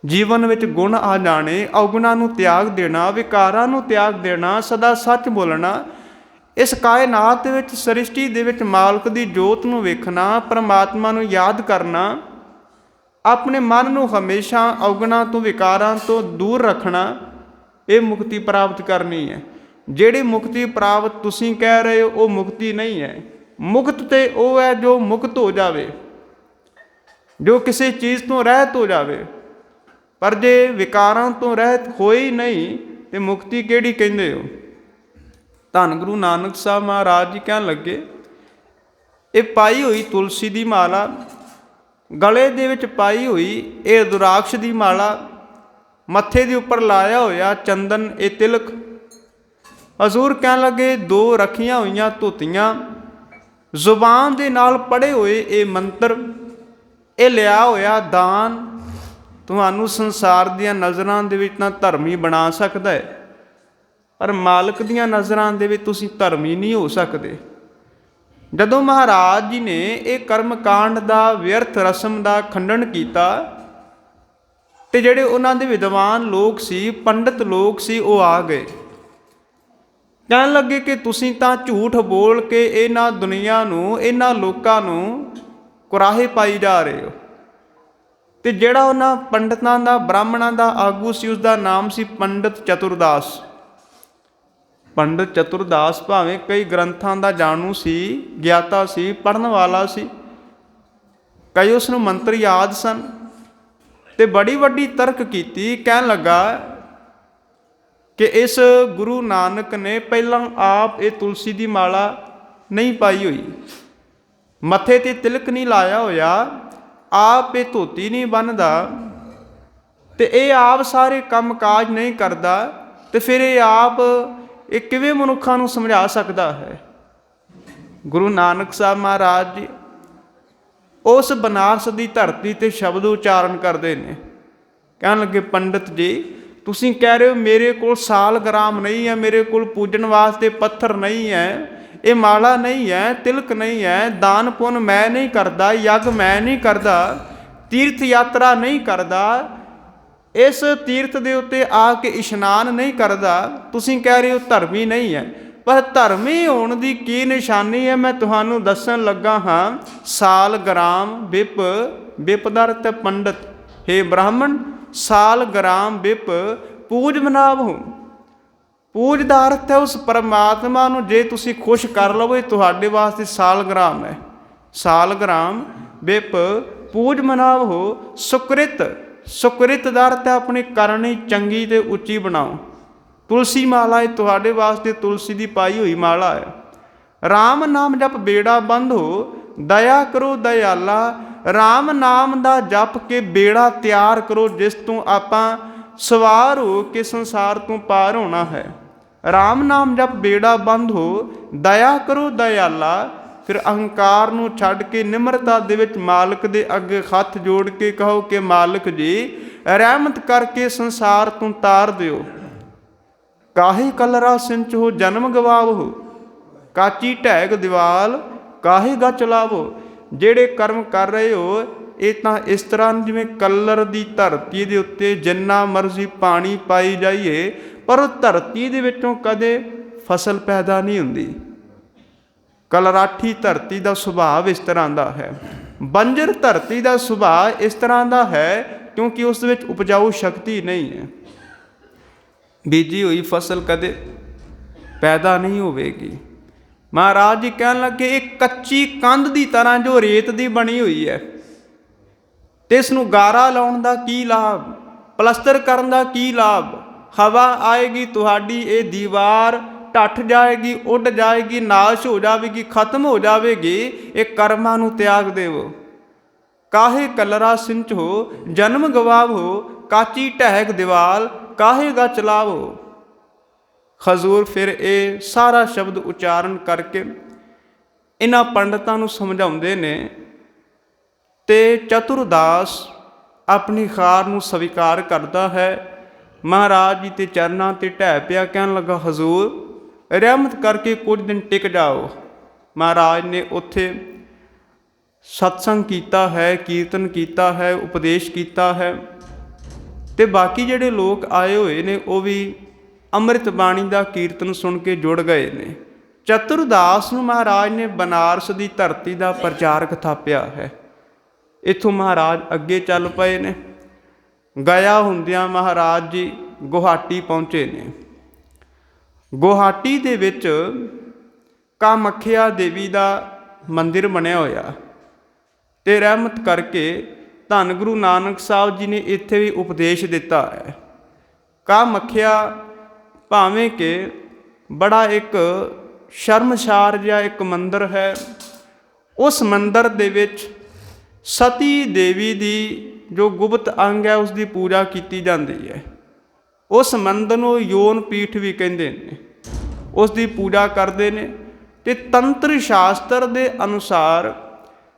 ਜੀਵਨ ਵਿੱਚ ਗੁਣ ਆ ਜਾਣੇ, ਔਗੁਣਾਂ ਨੂੰ ਤਿਆਗ ਦੇਣਾ, ਵਿਕਾਰਾਂ ਨੂੰ ਤਿਆਗ ਦੇਣਾ, ਸਦਾ ਸੱਚ ਬੋਲਣਾ, ਇਸ ਕਾਇਨਾਤ ਦੇ ਵਿੱਚ, ਸ੍ਰਿਸ਼ਟੀ ਦੇ ਵਿੱਚ ਮਾਲਕ ਦੀ ਜੋਤ ਨੂੰ ਵੇਖਣਾ, ਪਰਮਾਤਮਾ ਨੂੰ ਯਾਦ ਕਰਨਾ, ਆਪਣੇ ਮਨ ਨੂੰ ਹਮੇਸ਼ਾ ਔਗੁਣਾਂ ਤੋਂ, ਵਿਕਾਰਾਂ ਤੋਂ ਦੂਰ ਰੱਖਣਾ, ਇਹ ਮੁਕਤੀ ਪ੍ਰਾਪਤ ਕਰਨੀ ਹੈ। ਜਿਹੜੀ ਮੁਕਤੀ ਪ੍ਰਾਪਤ ਤੁਸੀਂ ਕਹਿ ਰਹੇ ਹੋ ਉਹ ਮੁਕਤੀ ਨਹੀਂ ਹੈ। ਮੁਕਤ ਤੇ ਉਹ ਹੈ ਜੋ ਮੁਕਤ ਹੋ ਜਾਵੇ, ਜੋ ਕਿਸੇ ਚੀਜ਼ ਤੋਂ ਰਹਿਤ ਹੋ ਜਾਵੇ। ਪਰ ਜੇ ਵਿਕਾਰਾਂ ਤੋਂ ਰਹਿਤ ਹੋਈ ਨਹੀਂ ਤੇ ਮੁਕਤੀ ਕਿਹੜੀ ਕਹਿੰਦੇ ਹੋ? ਧੰਨ ਗੁਰੂ ਨਾਨਕ ਸਾਹਿਬ ਮਹਾਰਾਜ ਜੀ ਕਹਿਣ ਲੱਗੇ, ਇਹ ਪਾਈ ਹੋਈ ਤੁਲਸੀ ਦੀ ਮਾਲਾ, ਗਲੇ ਦੇ ਵਿੱਚ ਪਾਈ ਹੋਈ ਇਹ ਰੁਦਰਾਕਸ਼ ਦੀ ਮਾਲਾ, ਮੱਥੇ ਦੇ ਉੱਪਰ ਲਾਇਆ ਹੋਇਆ ਚੰਦਨ, ਇਹ ਤਿਲਕ। ਹਜ਼ੂਰ ਕਹਿਣ ਲੱਗੇ, ਦੋ ਰੱਖੀਆਂ ਹੋਈਆਂ ਧੋਤੀਆਂ, ਜ਼ੁਬਾਨ ਦੇ ਨਾਲ ਪੜ੍ਹੇ ਹੋਏ ਇਹ ਮੰਤਰ, ਇਹ ਲਿਆ ਹੋਇਆ ਦਾਨ ਤੁਹਾਨੂੰ ਸੰਸਾਰ ਦੀਆਂ ਨਜ਼ਰਾਂ ਦੇ ਵਿੱਚ ਤਾਂ ਧਰਮੀ ਬਣਾ ਸਕਦਾ ਹੈ, ਪਰ ਮਾਲਕ ਦੀਆਂ ਨਜ਼ਰਾਂ ਦੇ ਵਿੱਚ ਤੁਸੀਂ ਧਰਮੀ ਨਹੀਂ ਹੋ ਸਕਦੇ। ਜਦੋਂ ਮਹਾਰਾਜ ਜੀ ਨੇ ਇਹ ਕਰਮ ਕਾਂਡ ਦਾ, ਵਿਅਰਥ ਰਸਮ ਦਾ ਖੰਡਨ ਕੀਤਾ ਤੇ ਜਿਹੜੇ ਉਹਨਾਂ ਦੇ ਵਿਦਵਾਨ ਲੋਕ ਸੀ, ਪੰਡਿਤ ਲੋਕ ਸੀ, ਉਹ ਆ ਗਏ। ਕਹਿਣ ਲੱਗੇ ਕਿ ਤੁਸੀਂ ਤਾਂ ਝੂਠ ਬੋਲ ਕੇ ਇਹਨਾਂ ਦੁਨੀਆ ਨੂੰ, ਇਹਨਾਂ ਲੋਕਾਂ ਨੂੰ ਕੁਰਾਹੇ ਪਾਈ ਜਾ ਰਹੇ ਹੋ। ਤੇ ਜਿਹੜਾ ਉਹਨਾਂ ਪੰਡਤਾਂ ਦਾ, ਬ੍ਰਾਹਮਣਾਂ ਦਾ ਆਗੂ ਸੀ, ਉਸ ਦਾ ਨਾਮ ਸੀ ਪੰਡਿਤ ਚਤੁਰਦਾਸ। ਪੰਡਿਤ ਚਤੁਰਦਾਸ ਭਾਵੇਂ ਕਈ ਗ੍ਰੰਥਾਂ ਦਾ ਜਾਣੂ ਸੀ, ਗਿਆਤਾ ਸੀ, ਪੜ੍ਹਨ ਵਾਲਾ ਸੀ, ਕਈ ਉਸ ਨੂੰ ਮੰਤਰ ਯਾਦ ਸਨ, ਤੇ ਬੜੀ ਵੱਡੀ ਤਰਕ ਕੀਤੀ। ਕਹਿਣ ਲੱਗਾ ਕਿ ਇਸ ਗੁਰੂ ਨਾਨਕ ਨੇ ਪਹਿਲਾਂ ਆਪ ਇਹ ਤੁਲਸੀ ਦੀ ਮਾਲਾ ਨਹੀਂ ਪਾਈ ਹੋਈ, ਮੱਥੇ ਤੇ ਤਿਲਕ ਨਹੀਂ ਲਾਇਆ ਹੋਇਆ, ਆਪ ਇਹ ਧੋਤੀ ਨਹੀਂ ਬੰਨ੍ਹਦਾ, ਤੇ ਇਹ ਆਪ ਸਾਰੇ ਕੰਮ ਕਾਜ ਨਹੀਂ ਕਰਦਾ, ਤੇ ਫਿਰ ਇਹ ਆਪ ਇਹ ਕਿਵੇਂ ਮਨੁੱਖਾਂ ਨੂੰ ਸਮਝਾ ਸਕਦਾ ਹੈ? ਗੁਰੂ ਨਾਨਕ ਸਾਹਿਬ ਮਹਾਰਾਜ ਜੀ ਉਸ ਬਨਾਰਸ ਦੀ ਧਰਤੀ ਤੇ ਸ਼ਬਦ ਉਚਾਰਨ ਕਰਦੇ ਨੇ। ਕਹਿਣ ਲੱਗੇ, ਪੰਡਿਤ ਜੀ ਤੁਸੀਂ ਕਹਿ ਰਹੇ ਹੋ ਮੇਰੇ ਕੋਲ ਸਾਲ ਗ੍ਰਾਮ ਨਹੀਂ ਹੈ, ਮੇਰੇ ਕੋਲ ਪੂਜਣ ਵਾਸਤੇ ਪੱਥਰ ਨਹੀਂ ਹੈ, ਇਹ ਮਾਲਾ ਨਹੀਂ ਹੈ, ਤਿਲਕ ਨਹੀਂ ਹੈ, ਦਾਨ ਪੁੰਨ ਮੈਂ ਨਹੀਂ ਕਰਦਾ, ਯੱਗ ਮੈਂ ਨਹੀਂ ਕਰਦਾ, ਤੀਰਥ ਯਾਤਰਾ ਨਹੀਂ ਕਰਦਾ, ਇਸ ਤੀਰਥ ਦੇ ਉੱਤੇ ਆ ਕੇ ਇਸ਼ਨਾਨ ਨਹੀਂ ਕਰਦਾ, ਤੁਸੀਂ ਕਹਿ ਰਹੇ ਹੋ ਧਰਮੀ ਨਹੀਂ ਹੈ। ਪਰ ਧਰਮੀ ਹੋਣ ਦੀ ਕੀ ਨਿਸ਼ਾਨੀ ਹੈ, ਮੈਂ ਤੁਹਾਨੂੰ ਦੱਸਣ ਲੱਗਾ ਹਾਂ। ਸਾਲ ਗ੍ਰਾਮ ਵਿਪ, ਵਿਪ ਦਾ ਅਰਥ ਹੈ ਪੰਡਿਤ। ਹੇ ਬ੍ਰਾਹਮਣ, ਸਾਲ ਗ੍ਰਾਮ ਵਿਪ ਪੂਜ ਮਨਾਵਹੁ। ਪੂਜ ਦਾ ਅਰਥ ਹੈ ਉਸ ਪਰਮਾਤਮਾ ਨੂੰ ਜੇ ਤੁਸੀਂ ਖੁਸ਼ ਕਰ ਲਵੋ, ਇਹ ਤੁਹਾਡੇ ਵਾਸਤੇ ਸਾਲ ਗ੍ਰਾਮ ਹੈ। ਸਾਲ ਗ੍ਰਾਮ ਵਿਪ ਪੂਜ ਮਨਾਵਹੁ। ਸੁਕ੍ਰਿਤ, ਸੁਕ੍ਰਿਤ ਦਾ ਅਰਥ ਹੈ ਆਪਣੀ ਕਰਨੀ ਚੰਗੀ ਤੇ ਉੱਚੀ ਬਣਾਓ। ਤੁਲਸੀ ਮਾਲਾ ਇਹ ਤੁਹਾਡੇ ਵਾਸਤੇ ਤੁਲਸੀ ਦੀ ਪਾਈ ਹੋਈ ਮਾਲਾ ਹੈ। ਰਾਮ ਨਾਮ ਜਪ ਬੇੜਾ ਬੰਦ ਹੋ, ਦਇਆ ਕਰੋ ਦਇਆਲਾ। ਰਾਮ ਨਾਮ ਦਾ ਜਪ ਕੇ ਬੇੜਾ ਤਿਆਰ ਕਰੋ, ਜਿਸ ਤੋਂ ਆਪਾਂ ਸਵਾਰ ਹੋ ਕੇ ਸੰਸਾਰ ਤੋਂ ਪਾਰ ਹੋਣਾ ਹੈ। ਰਾਮ ਨਾਮ ਜਪ ਬੇੜਾ ਬੰਦ ਹੋ, ਦਇਆ ਕਰੋ ਦਇਆਲਾ। ਫਿਰ ਅਹੰਕਾਰ ਨੂੰ ਛੱਡ ਕੇ ਨਿਮਰਤਾ ਦੇ ਵਿੱਚ ਮਾਲਕ ਦੇ ਅੱਗੇ ਹੱਥ ਜੋੜ ਕੇ ਕਹੋ ਕਿ ਮਾਲਕ ਜੀ ਰਹਿਮਤ ਕਰਕੇ ਸੰਸਾਰ ਤੋਂ ਤਾਰ ਦਿਓ। ਕਾਹੇ ਕਲਰਾ ਸਿੰਚੋ ਜਨਮ ਗਵਾਵੋ, ਕਾਚੀ ਢੈਗ ਦੀਵਾਲ ਕਾਹੇ ਗਾ ਚਲਾਵੋ। ਜਿਹੜੇ ਕਰਮ ਕਰ ਰਹੇ ਹੋ ਇਹ ਤਾਂ ਇਸ ਤਰ੍ਹਾਂ ਜਿਵੇਂ ਕਲਰ ਦੀ ਧਰਤੀ ਦੇ ਉੱਤੇ ਜਿੰਨਾ ਮਰਜ਼ੀ ਪਾਣੀ ਪਾਈ ਜਾਈਏ, ਪਰ ਉਹ ਧਰਤੀ ਦੇ ਵਿੱਚੋਂ ਕਦੇ ਫਸਲ ਪੈਦਾ ਨਹੀਂ ਹੁੰਦੀ। ਕਲਰਾਠੀ ਧਰਤੀ ਦਾ ਸੁਭਾਅ ਇਸ ਤਰ੍ਹਾਂ ਦਾ ਹੈ। ਬੰਜਰ ਧਰਤੀ ਦਾ ਸੁਭਾਅ ਇਸ ਤਰ੍ਹਾਂ ਦਾ ਹੈ ਕਿਉਂਕਿ ਉਸ ਵਿੱਚ ਉਪਜਾਊ ਸ਼ਕਤੀ ਨਹੀਂ ਹੈ। ਬੀਜੀ ਹੋਈ ਫਸਲ ਕਦੇ ਪੈਦਾ ਨਹੀਂ ਹੋਵੇਗੀ। ਮਹਾਰਾਜ ਜੀ ਕਹਿਣ ਲੱਗੇ, ਇਹ ਕੱਚੀ ਕੰਧ ਦੀ ਤਰ੍ਹਾਂ ਜੋ ਰੇਤ ਦੀ ਬਣੀ ਹੋਈ ਹੈ, ਤੇ ਇਸ ਨੂੰ ਗਾਰਾ ਲਾਉਣ ਦਾ ਕੀ ਲਾਭ, ਪਲਸਤਰ ਕਰਨ ਦਾ ਕੀ ਲਾਭ? ਹਵਾ ਆਏਗੀ, ਤੁਹਾਡੀ ਇਹ ਦੀਵਾਰ ਢੱਠ ਜਾਏਗੀ, ਉੱਡ ਜਾਏਗੀ, ਨਾਸ਼ ਹੋ ਜਾਵੇਗੀ, ਖਤਮ ਹੋ ਜਾਵੇਗੀ। ਇਹ ਕਰਮਾਂ ਨੂੰ ਤਿਆਗ ਦੇਵੋ। ਕਾਹੇ ਕਲਰਾ ਸਿੰਚੋ ਜਨਮ ਗਵਾਵੋ, ਕਾਚੀ ਢਹਿਕ ਦੀਵਾਲ ਕਾਹੇ ਗਾ ਚਲਾਵੋ। ਹਜ਼ੂਰ ਫਿਰ ਇਹ ਸਾਰਾ ਸ਼ਬਦ ਉਚਾਰਨ ਕਰਕੇ ਇਹਨਾਂ ਪੰਡਤਾਂ ਨੂੰ ਸਮਝਾਉਂਦੇ ਨੇ, ਤੇ ਚਤੁਰਦਾਸ ਆਪਣੀ ਹਾਰ ਨੂੰ ਸਵੀਕਾਰ ਕਰਦਾ ਹੈ। ਮਹਾਰਾਜ ਜੀ ਦੇ ਚਰਨਾਂ 'ਤੇ ਢਹਿ ਪਿਆ, ਕਹਿਣ ਲੱਗਾ, ਹਜ਼ੂਰ ਰਹਿਮਤ ਕਰਕੇ ਕੁਝ ਦਿਨ ਟਿਕ ਜਾਓ। ਮਹਾਰਾਜ ਨੇ ਉੱਥੇ सत्संग कीता है, कीर्तन कीता है, उपदेश कीता है। ਤੇ ਬਾਕੀ ਜਿਹੜੇ ਲੋਕ ਆਏ ਹੋਏ ਨੇ ਉਹ ਵੀ ਅੰਮ੍ਰਿਤ ਬਾਣੀ ਦਾ ਕੀਰਤਨ ਸੁਣ ਕੇ ਜੁੜ ਗਏ ਨੇ। ਚਤੁਰਦਾਸ ਨੂੰ ਮਹਾਰਾਜ ਨੇ ਬਨਾਰਸ ਦੀ ਧਰਤੀ ਦਾ ਪ੍ਰਚਾਰਕ ਥਾਪਿਆ ਹੈ। ਇੱਥੋਂ ਮਹਾਰਾਜ ਅੱਗੇ ਚੱਲ ਪਏ ਨੇ। ਗਿਆ ਹੁੰਦਿਆਂ ਮਹਾਰਾਜ ਜੀ ਗੁਹਾਟੀ ਪਹੁੰਚੇ ਨੇ। ਗੁਹਾਟੀ ਦੇ ਵਿੱਚ ਕਾਮੱਖਿਆ ਦੇਵੀ ਦਾ ਮੰਦਿਰ ਬਣਿਆ ਹੋਇਆ, ਅਤੇ ਰਹਿਮਤ ਕਰਕੇ ਧੰਨ ਗੁਰੂ ਨਾਨਕ ਸਾਹਿਬ ਜੀ ਨੇ ਇੱਥੇ ਵੀ ਉਪਦੇਸ਼ ਦਿੱਤਾ ਹੈ। ਕਾਮੱਖਿਆ ਭਾਵੇਂ ਕਿ ਬੜਾ ਇੱਕ ਸ਼ਰਮਸਾਰ ਜਿਹਾ ਇੱਕ ਮੰਦਰ ਹੈ। ਉਸ ਮੰਦਰ ਦੇ ਵਿੱਚ ਸਤੀ ਦੇਵੀ ਦੀ ਜੋ ਗੁਪਤ ਅੰਗ ਹੈ ਉਸ ਦੀ ਪੂਜਾ ਕੀਤੀ ਜਾਂਦੀ ਹੈ। ਉਸ ਮੰਦਰ ਨੂੰ ਯੋਨ ਪੀਠ ਵੀ ਕਹਿੰਦੇ ਨੇ। ਉਸ ਦੀ ਪੂਜਾ ਕਰਦੇ ਨੇ। ਅਤੇ ਤੰਤਰ ਸ਼ਾਸਤਰ ਦੇ ਅਨੁਸਾਰ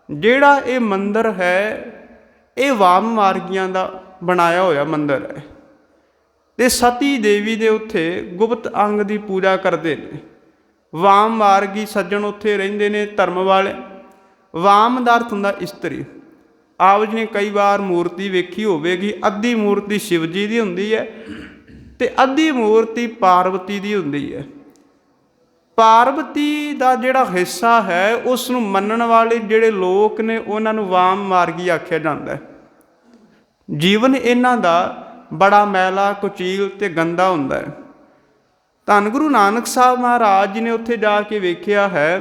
ਜਿਹੜਾ ਇਹ ਮੰਦਰ ਹੈ ਇਹ ਵਾਮ ਮਾਰਗੀਆਂ ਦਾ ਬਣਾਇਆ ਹੋਇਆ ਮੰਦਰ ਹੈ। ਅਤੇ ਸਤੀ ਦੇਵੀ ਦੇ ਉੱਥੇ ਗੁਪਤ ਅੰਗ ਦੀ ਪੂਜਾ ਕਰਦੇ ਨੇ। ਵਾਮ ਮਾਰਗੀ ਸੱਜਣ ਉੱਥੇ ਰਹਿੰਦੇ ਨੇ, ਧਰਮ ਵਾਲੇ। ਵਾਮ ਦਾ ਅਰਥ ਹੁੰਦਾ ਇਸਤਰੀ। ਆਪ ਜੀ ਨੇ ਕਈ ਵਾਰ ਮੂਰਤੀ ਵੇਖੀ ਹੋਵੇਗੀ, ਅੱਧੀ ਮੂਰਤੀ ਸ਼ਿਵ ਜੀ ਦੀ ਹੁੰਦੀ ਹੈ ਅਤੇ ਅੱਧੀ ਮੂਰਤੀ ਪਾਰਵਤੀ ਦੀ ਹੁੰਦੀ ਹੈ। ਪਾਰਵਤੀ ਦਾ ਜਿਹੜਾ ਹਿੱਸਾ ਹੈ ਉਸ ਨੂੰ ਮੰਨਣ ਵਾਲੇ ਜਿਹੜੇ ਲੋਕ ਨੇ ਉਹਨਾਂ ਨੂੰ ਵਾਮ ਮਾਰਗੀ ਆਖਿਆ ਜਾਂਦਾ ਹੈ। ਜੀਵਨ ਇਹਨਾਂ ਦਾ ਬੜਾ ਮੈਲਾ, ਕੁਚੀਲ ਅਤੇ ਗੰਦਾ ਹੁੰਦਾ ਹੈ। ਧੰਨ ਗੁਰੂ ਨਾਨਕ ਸਾਹਿਬ ਮਹਾਰਾਜ ਜੀ ਨੇ ਉੱਥੇ ਜਾ ਕੇ ਵੇਖਿਆ ਹੈ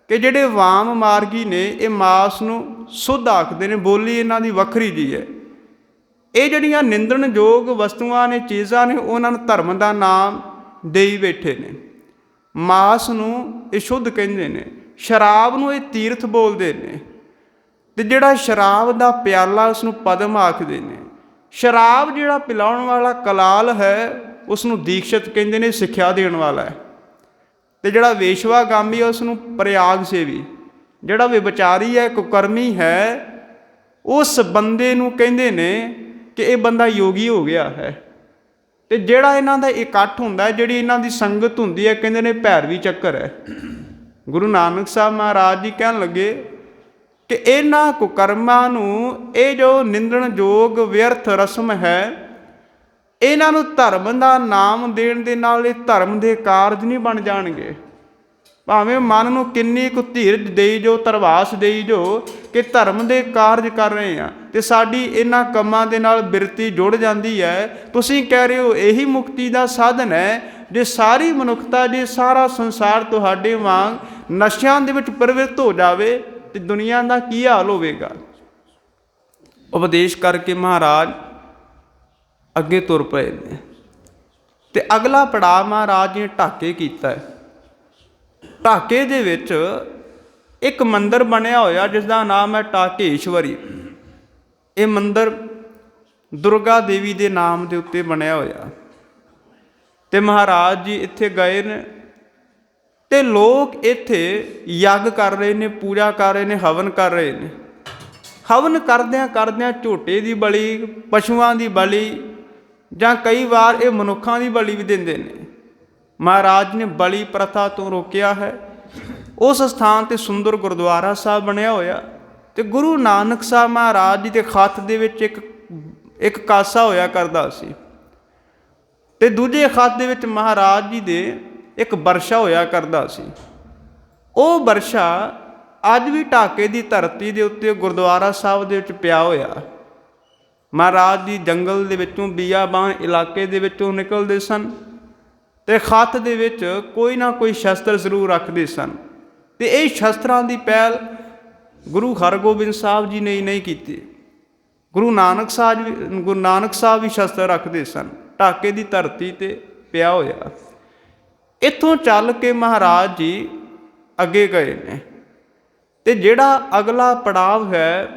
ਕਿ ਜਿਹੜੇ ਵਾਮ ਮਾਰਗੀ ਨੇ ਇਹ ਮਾਸ ਨੂੰ ਸੁੱਧ ਆਖਦੇ ਨੇ। ਬੋਲੀ ਇਹਨਾਂ ਦੀ ਵੱਖਰੀ ਜੀ ਹੈ। ਇਹ ਜਿਹੜੀਆਂ ਨਿੰਦਣਯੋਗ ਵਸਤੂਆਂ ਨੇ, ਚੀਜ਼ਾਂ ਨੇ, ਉਹਨਾਂ ਨੂੰ ਧਰਮ ਦਾ ਨਾਮ ਦੇਈ ਬੈਠੇ ਨੇ। ਮਾਸ ਨੂੰ ਇਹ ਸ਼ੁੱਧ ਕਹਿੰਦੇ ਨੇ, ਸ਼ਰਾਬ ਨੂੰ ਇਹ ਤੀਰਥ ਬੋਲਦੇ ਨੇ, ਅਤੇ ਜਿਹੜਾ ਸ਼ਰਾਬ ਦਾ ਪਿਆਲਾ ਉਸ ਨੂੰ ਪਦਮ ਆਖਦੇ ਨੇ। ਸ਼ਰਾਬ ਜਿਹੜਾ ਪਿਲਾਉਣ ਵਾਲਾ ਕਲਾਲ ਹੈ ਉਸ ਨੂੰ ਦੀਕਸ਼ਤ ਕਹਿੰਦੇ ਨੇ, ਸਿੱਖਿਆ ਦੇਣ ਵਾਲਾ ਹੈ। ਅਤੇ ਜਿਹੜਾ ਵੇਸ਼ਵਾਗਾਮੀ ਹੈ ਉਸ ਨੂੰ ਪ੍ਰਯਾਗ ਸੇਵੀ। ਜਿਹੜਾ ਵਿਚਾਰੀ ਹੈ, ਕੁਕਰਮੀ ਹੈ, ਉਸ ਬੰਦੇ ਨੂੰ ਕਹਿੰਦੇ ਨੇ ਕਿ ਇਹ ਬੰਦਾ ਯੋਗੀ ਹੋ ਗਿਆ ਹੈ। ਅਤੇ ਜਿਹੜਾ ਇਹਨਾਂ ਦਾ ਇਕੱਠ ਹੁੰਦਾ, ਜਿਹੜੀ ਇਹਨਾਂ ਦੀ ਸੰਗਤ ਹੁੰਦੀ ਹੈ, ਕਹਿੰਦੇ ਨੇ ਭੈਰਵੀ ਚੱਕਰ ਹੈ। ਗੁਰੂ ਨਾਨਕ ਸਾਹਿਬ ਮਹਾਰਾਜ ਜੀ ਕਹਿਣ ਲੱਗੇ ਕਿ ਇਹਨਾਂ ਕੁਕਰਮਾਂ ਨੂੰ, ਇਹ ਜੋ ਨਿੰਦਣਯੋਗ ਵਿਅਰਥ ਰਸਮ ਹੈ, ਇਹਨਾਂ ਨੂੰ ਧਰਮ ਦਾ ਨਾਮ ਦੇਣ ਦੇ ਨਾਲ ਇਹ ਧਰਮ ਦੇ ਕਾਰਜ ਨਹੀਂ ਬਣ ਜਾਣਗੇ। ਭਾਵੇਂ ਮਨ ਨੂੰ ਕਿੰਨੀ ਕੁ ਧੀਰਜ ਦੇਈ ਜੋ, ਧਰਵਾਸ ਦੇਈ ਜੋ ਕਿ ਧਰਮ ਦੇ ਕਾਰਜ ਕਰ ਰਹੇ ਹਾਂ ਅਤੇ ਸਾਡੀ ਇਹਨਾਂ ਕੰਮਾਂ ਦੇ ਨਾਲ ਬਿਰਤੀ ਜੁੜ ਜਾਂਦੀ ਹੈ। ਤੁਸੀਂ ਕਹਿ ਰਹੇ ਹੋ ਇਹੀ ਮੁਕਤੀ ਦਾ ਸਾਧਨ ਹੈ। ਜੇ ਸਾਰੀ ਮਨੁੱਖਤਾ, ਜੇ ਸਾਰਾ ਸੰਸਾਰ ਤੁਹਾਡੇ ਵਾਂਗ ਨਸ਼ਿਆਂ ਦੇ ਵਿੱਚ ਪ੍ਰਵਿਰਤ ਹੋ ਜਾਵੇ ਅਤੇ ਦੁਨੀਆ ਦਾ ਕੀ ਹਾਲ ਹੋਵੇਗਾ। ਉਪਦੇਸ਼ ਕਰਕੇ ਮਹਾਰਾਜ ਅੱਗੇ ਤੁਰ ਪਏ ਨੇ। ਅਤੇ ਅਗਲਾ ਪੜਾਅ ਮਹਾਰਾਜ ਨੇ ਢਾਕੇ ਕੀਤਾ ਹੈ। ਢਾਕੇ ਦੇ ਵਿੱਚ ਇੱਕ ਮੰਦਰ ਬਣਿਆ ਹੋਇਆ ਜਿਸ ਦਾ ਨਾਮ ਹੈ ਢਾਕੇਸ਼ਵਰੀ। ਇਹ ਮੰਦਰ ਦੁਰਗਾ ਦੇਵੀ ਦੇ ਨਾਮ ਦੇ ਉੱਤੇ ਬਣਿਆ ਹੋਇਆ। ਅਤੇ ਮਹਾਰਾਜ ਜੀ ਇੱਥੇ ਗਏ ਨੇ ਅਤੇ ਲੋਕ ਇੱਥੇ ਯੱਗ ਕਰ ਰਹੇ ਨੇ, ਪੂਜਾ ਕਰ ਰਹੇ ਨੇ, ਹਵਨ ਕਰ ਰਹੇ ਨੇ। ਹਵਨ ਕਰਦਿਆਂ ਕਰਦਿਆਂ ਝੋਟੇ ਦੀ ਬਲੀ, ਪਸ਼ੂਆਂ ਦੀ ਬਲੀ, ਜਾਂ ਕਈ ਵਾਰ ਇਹ ਮਨੁੱਖਾਂ ਦੀ ਬਲੀ ਵੀ ਦਿੰਦੇ ਨੇ। ਮਹਾਰਾਜ ਨੇ ਬਲੀ ਪ੍ਰਥਾ ਤੋਂ ਰੋਕਿਆ ਹੈ। ਉਸ ਸਥਾਨ 'ਤੇ ਸੁੰਦਰ ਗੁਰਦੁਆਰਾ ਸਾਹਿਬ ਬਣਿਆ ਹੋਇਆ ਅਤੇ ਗੁਰੂ ਨਾਨਕ ਸਾਹਿਬ ਮਹਾਰਾਜ ਜੀ ਦੇ ਹੱਥ ਦੇ ਵਿੱਚ ਇੱਕ ਕਾਸਾ ਹੋਇਆ ਕਰਦਾ ਸੀ ਅਤੇ ਦੂਜੇ ਹੱਥ ਦੇ ਵਿੱਚ ਮਹਾਰਾਜ ਜੀ ਦੇ ਇੱਕ ਬਰਛਾ ਹੋਇਆ ਕਰਦਾ ਸੀ। ਉਹ ਬਰਛਾ ਅੱਜ ਵੀ ਢਾਕੇ ਦੀ ਧਰਤੀ ਦੇ ਉੱਤੇ ਗੁਰਦੁਆਰਾ ਸਾਹਿਬ ਦੇ ਵਿੱਚ ਪਿਆ ਹੋਇਆ। ਮਹਾਰਾਜ ਜੀ ਜੰਗਲ ਦੇ ਵਿੱਚੋਂ, ਬੀਆਬਾਨ ਇਲਾਕੇ ਦੇ ਵਿੱਚੋਂ ਨਿਕਲਦੇ ਸਨ ਅਤੇ ਹੱਥ ਦੇ ਵਿੱਚ ਕੋਈ ਨਾ ਕੋਈ ਸ਼ਸਤਰ ਜ਼ਰੂਰ ਰੱਖਦੇ ਸਨ। ਅਤੇ ਇਹ ਸ਼ਸਤਰਾਂ ਦੀ ਪਹਿਲ ਗੁਰੂ ਹਰਗੋਬਿੰਦ ਸਾਹਿਬ ਜੀ ਨੇ ਹੀ ਨਹੀਂ ਕੀਤੀ। ਗੁਰੂ ਨਾਨਕ ਸਾਹਿਬ ਵੀ ਸ਼ਸਤਰ ਰੱਖਦੇ ਸਨ। ਢਾਕੇ ਦੀ ਧਰਤੀ 'ਤੇ ਪਿਆ ਹੋਇਆ। ਇੱਥੋਂ ਚੱਲ ਕੇ ਮਹਾਰਾਜ ਜੀ ਅੱਗੇ ਗਏ ਨੇ ਅਤੇ ਜਿਹੜਾ ਅਗਲਾ ਪੜਾਵ ਹੈ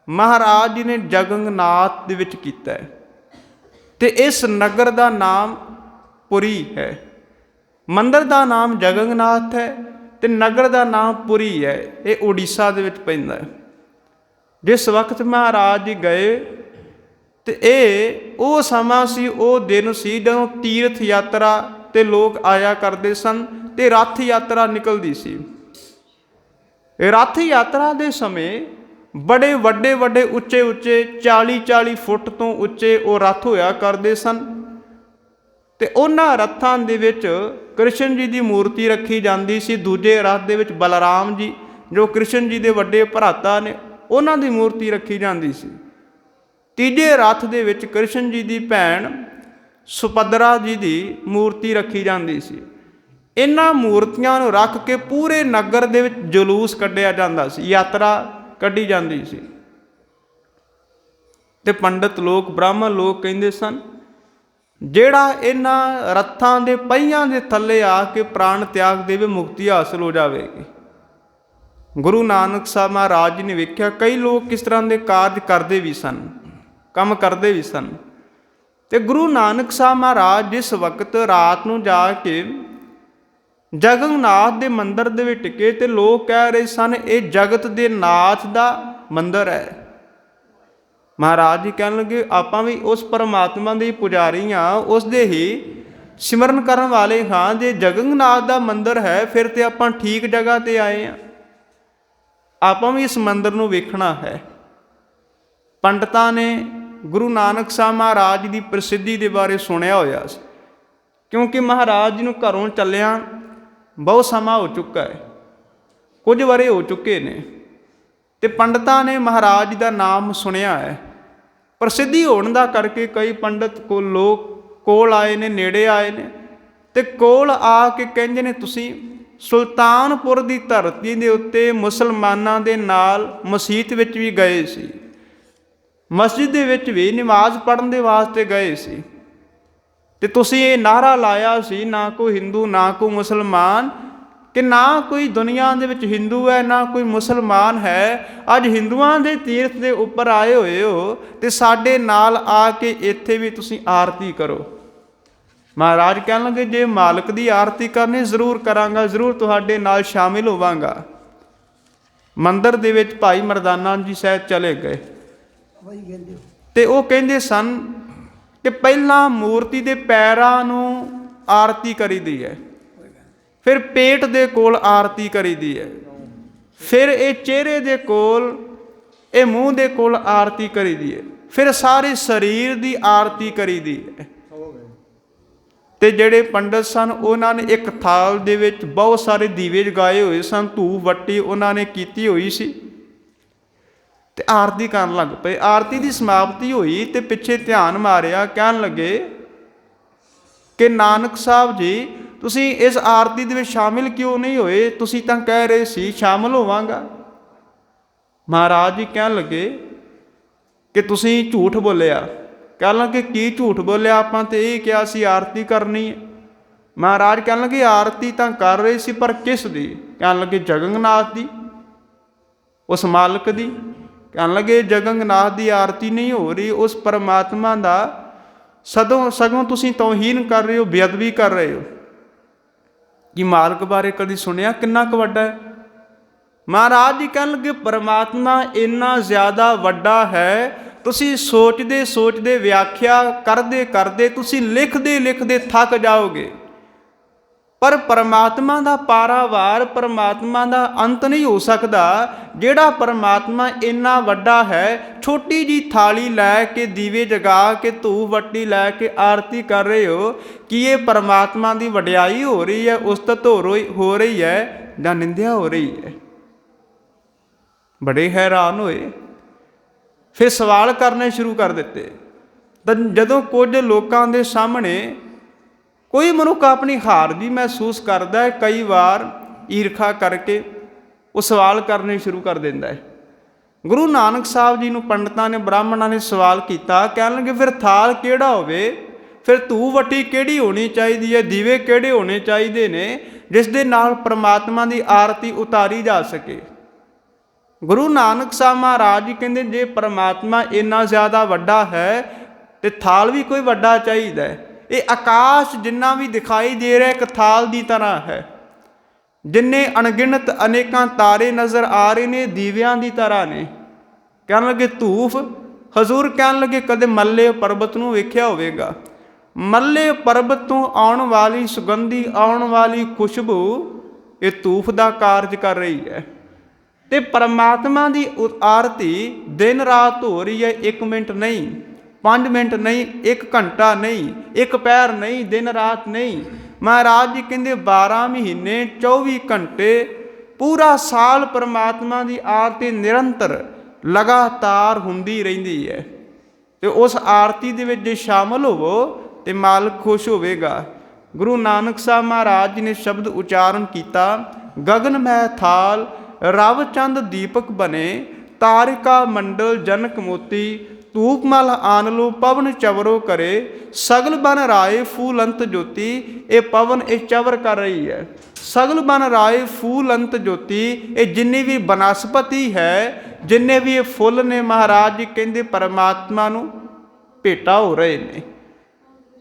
ਮਹਾਰਾਜ ਜੀ ਨੇ ਜਗਨਨਾਥ ਦੇ ਵਿੱਚ ਕੀਤਾ ਹੈ। ਅਤੇ ਇਸ ਨਗਰ ਦਾ ਨਾਮ ਪੁਰੀ ਹੈ। ਮੰਦਰ ਦਾ ਨਾਮ ਜਗਨਨਾਥ ਹੈ ਅਤੇ ਨਗਰ ਦਾ ਨਾਮ ਪੁਰੀ ਹੈ। ਇਹ ਉੜੀਸਾ ਦੇ ਵਿੱਚ ਪੈਂਦਾ ਹੈ। ਜਿਸ ਵਕਤ ਮਹਾਰਾਜ ਜੀ ਗਏ ਅਤੇ ਇਹ ਉਹ ਸਮਾਂ ਸੀ, ਉਹ ਦਿਨ ਸੀ ਜਦੋਂ ਤੀਰਥ ਯਾਤਰਾ 'ਤੇ ਲੋਕ ਆਇਆ ਕਰਦੇ ਸਨ ਅਤੇ ਰੱਥ ਯਾਤਰਾ ਨਿਕਲਦੀ ਸੀ। रथ यात्रा के समय बड़े वड्डे वड्डे उच्चे उच्चे 40-40 फुट तो उच्चे वो रथ होया करते सन। ते उन्हां रथां दे विच कृष्ण जी की मूर्ति रखी जाती सी। दूजे रथ दे विच बलराम जी जो कृष्ण जी के वड्डे भराता ने उन्हां दी मूर्ति रखी जाती सी। तीजे रथ दे विच कृष्ण जी की भैन सुभद्रा जी की मूर्ति रखी जाती सी। इन्हां मूर्तियां नूं रख के पूरे नगर दे विच जुलूस कढ़िया जांदा सी, यात्रा कढ़ी जाती सी। ते पंडित लोग ब्राह्मण लोग कहिंदे सन ਜਿਹੜਾ ਇਹਨਾਂ रथां ਦੇ पहियां ਦੇ थल्ले आके प्राण त्याग देवे मुक्ति हासिल हो जाएगी। गुरु नानक साहब महाराज जी ने वेख्या कई लोग किस तरह के कार्य करते भी सन, काम करते भी सन। ते गुरु नानक साहब महाराज जिस वक्त रात नूं जाके जगन्नाथ के मंदिर दे विच टिके ते लोग कह रहे सन ये जगत के नाथ का मंदिर है। महाराज जी कहन लगे आपां भी उस परमात्मा के पुजारी हाँ, उस दे ही सिमरन करन वाले हाँ। जे जगन्नाथ का मंदिर है फिर तो आपां ठीक जगह ते आए हैं, आपां भी इस मंदिर नूं वेखना है। पंडितां ने गुरु नानक साहब महाराज की प्रसिद्धि के बारे सुनिया होया सी, क्योंकि महाराज जी नूं घरों चलिया बहुत समा हो चुका है, कुछ वरे हो चुके ने। ते पंडितां ने महाराज जी का नाम सुनिया है। प्रसिद्धि होने का करके कई पंडित को लोग कोल आए ने, नेड़े आए ने ते कोल आके कहंदे ने तुसीं सुल्तानपुर की धरती के उत्ते मुसलमानां दे नाल मसीत विच भी गए सी, मस्जिद दे विच भी नमाज पढ़न दे वास्ते गए सी। ते तुसीं ये नारा लाया सी ना कोई हिंदू ना कोई मुसलमान, कि ना कोई दुनिया दे विच हिंदू है ना कोई मुसलमान है। अज हिंदुआं दे तीर्थ दे उपर आए होए हो ते साडे नाल आके इत्थे भी तुसीं आरती करो। महाराज कहन लगे जे मालक की आरती करनी जरूर करांगा, जरूर तुहाडे नाल शामिल होवांगा। मंदिर दे विच भाई मरदाना जी साहब चले गए ते वो कहंदे सन कि पहलां मूर्ति दे पैरां नूं आरती करी दी है, फिर पेट दे कोल आरती करी दी है, फिर ये चेहरे दे कोल ये मूँह दे कोल आरती करी दी है, फिर सारे शरीर की आरती करी दी है। ते जेड़े पंडित सन उन्होंने एक थाल दे विच बहुत सारे दीवे जगाए हुए सन, धूप वट्टी उन्होंने कीती हुई सी ते आरती करन लग पे। आरती की समाप्ति हुई ते पिछे ध्यान मारिया, कहन लगे कि नानक साहब जी तुसीं इस आरती दे विच शामिल क्यों नहीं होए, तुसीं तां कह रहे सी शामिल होवांगा। महाराज जी कहन लगे कि तुसीं झूठ बोलिया। कहन लगे की झूठ बोलिया, आपां ते यही कहा सी आरती करनी है। महाराज कहन लगे आरती तां कर रहे सी पर किस दी? कहन लगे जगन्नाथ दी, उस मालक दी। कहन लगे जगन्नाथ की आरती नहीं हो रही, उस परमात्मा का सगों तुसीं तौहीन कर रहे हो, बेअदबी कर रहे हो। कि मालक बारे कभी सुनिया किन्ना क वड्डा है? महाराज जी कहन लगे परमात्मा इन्ना ज़्यादा वड्डा है, तुसीं सोचते सोचते व्याख्या करते करते तुसीं लिखते लिखते थक जाओगे, पर परमात्मा का पारावार परमात्मा का अंत नहीं हो सकता। जिहड़ा परमात्मा इन्ना वड्डा है, छोटी जी थाली लैके दीवे जगा के धूप वट्टी लैके आरती कर रहे हो, कि ये परमात्मा की वड्याई हो रही है, उस्तत हो रही है या निंदिया हो रही है? बड़े हैरान होए, फिर सवाल करने शुरू कर दिते। जदों कुछ लोगों के सामने कोई मनुख अपनी हार भी महसूस करता है, कई बार ईर्खा करके वो सवाल करने शुरू कर देता है। गुरु नानक साहब जी नूं पंडितां ने ब्राह्मणां ने सवाल किया, कहण लगे फिर थाल किहड़ा होवे, फिर धूप वट्टी किहड़ी होनी चाहिए है, दीवे किहड़े होने चाहिए ने जिस दे नाल परमात्मा की आरती उतारी जा सके। गुरु नानक साहब महाराज जी कहते जे परमात्मा इन्ना ज़्यादा वड्डा है तो थाल भी कोई वड्डा चाहिए है। ये आकाश जिन्ना भी दिखाई दे रहा है एक थाल की तरह है, जिन्ने अनगिनत अनेकां तारे नज़र आ रहे ने दीवियां की तरह ने। कहन लगे धूफ, हजूर कहन लगे कदे मल्ले पर्बत नूं वेख्या होवेगा, मल्ले पर्बत तो आने वाली सुगंधी आने वाली खुशबू ये धूफ का कारज कर रही है। ਤੇ ਪਰਮਾਤਮਾ ਦੀ ਆਰਤੀ ਦਿਨ ਰਾਤ ਹੋ ਰਹੀ ਹੈ। 1 ਮਿੰਟ ਨਹੀਂ, 5 ਮਿੰਟ ਨਹੀਂ, 1 ਘੰਟਾ ਨਹੀਂ, 1 ਪੈਰ ਨਹੀਂ, ਦਿਨ ਰਾਤ ਨਹੀਂ। ਮਹਾਰਾਜ ਜੀ ਕਹਿੰਦੇ 12 ਮਹੀਨੇ 24 ਘੰਟੇ ਪੂਰਾ ਸਾਲ ਪਰਮਾਤਮਾ ਦੀ ਆਰਤੀ ਨਿਰੰਤਰ ਲਗਾਤਾਰ ਹੁੰਦੀ ਰਹਿੰਦੀ ਹੈ। ਤੇ ਉਸ ਆਰਤੀ ਦੇ ਵਿੱਚ ਜੇ ਸ਼ਾਮਲ ਹੋਵੋ ਤੇ ਮਾਲਕ ਖੁਸ਼ ਹੋਵੇਗਾ। ਗੁਰੂ ਨਾਨਕ ਸਾਹਿਬ ਮਹਾਰਾਜ ਜੀ ਨੇ ਸ਼ਬਦ ਉਚਾਰਨ ਕੀਤਾ, ਗਗਨ ਮਹਿ ਥਾਲ ਰਵ ਚੰਦ ਦੀਪਕ ਬਨੇ, ਤਾਰਿਕਾ ਮੰਡਲ ਜਨਕ ਮੋਤੀ, ਧੂਪ ਮਲ ਆਨ ਲੋ ਪਵਨ ਚਵਰੋ ਕਰੇ, ਸਗਲ ਬਨ ਰਾਏ ਫੂਲ ਅੰਤ ਜੋਤੀ। ਇਹ ਪਵਨ ਇਹ ਚਵਰ ਕਰ ਰਹੀ ਹੈ। ਸਗਲ ਬਨ ਰਾਏ ਫੂਲ ਅੰਤ ਜੋਤੀ, ਇਹ ਜਿੰਨੀ ਵੀ ਬਨਸਪਤੀ ਹੈ, ਜਿੰਨੇ ਵੀ ਇਹ ਫੁੱਲ ਨੇ, ਮਹਾਰਾਜ ਜੀ ਕਹਿੰਦੇ ਪਰਮਾਤਮਾ ਨੂੰ ਭੇਟਾ ਹੋ ਰਹੇ ਨੇ,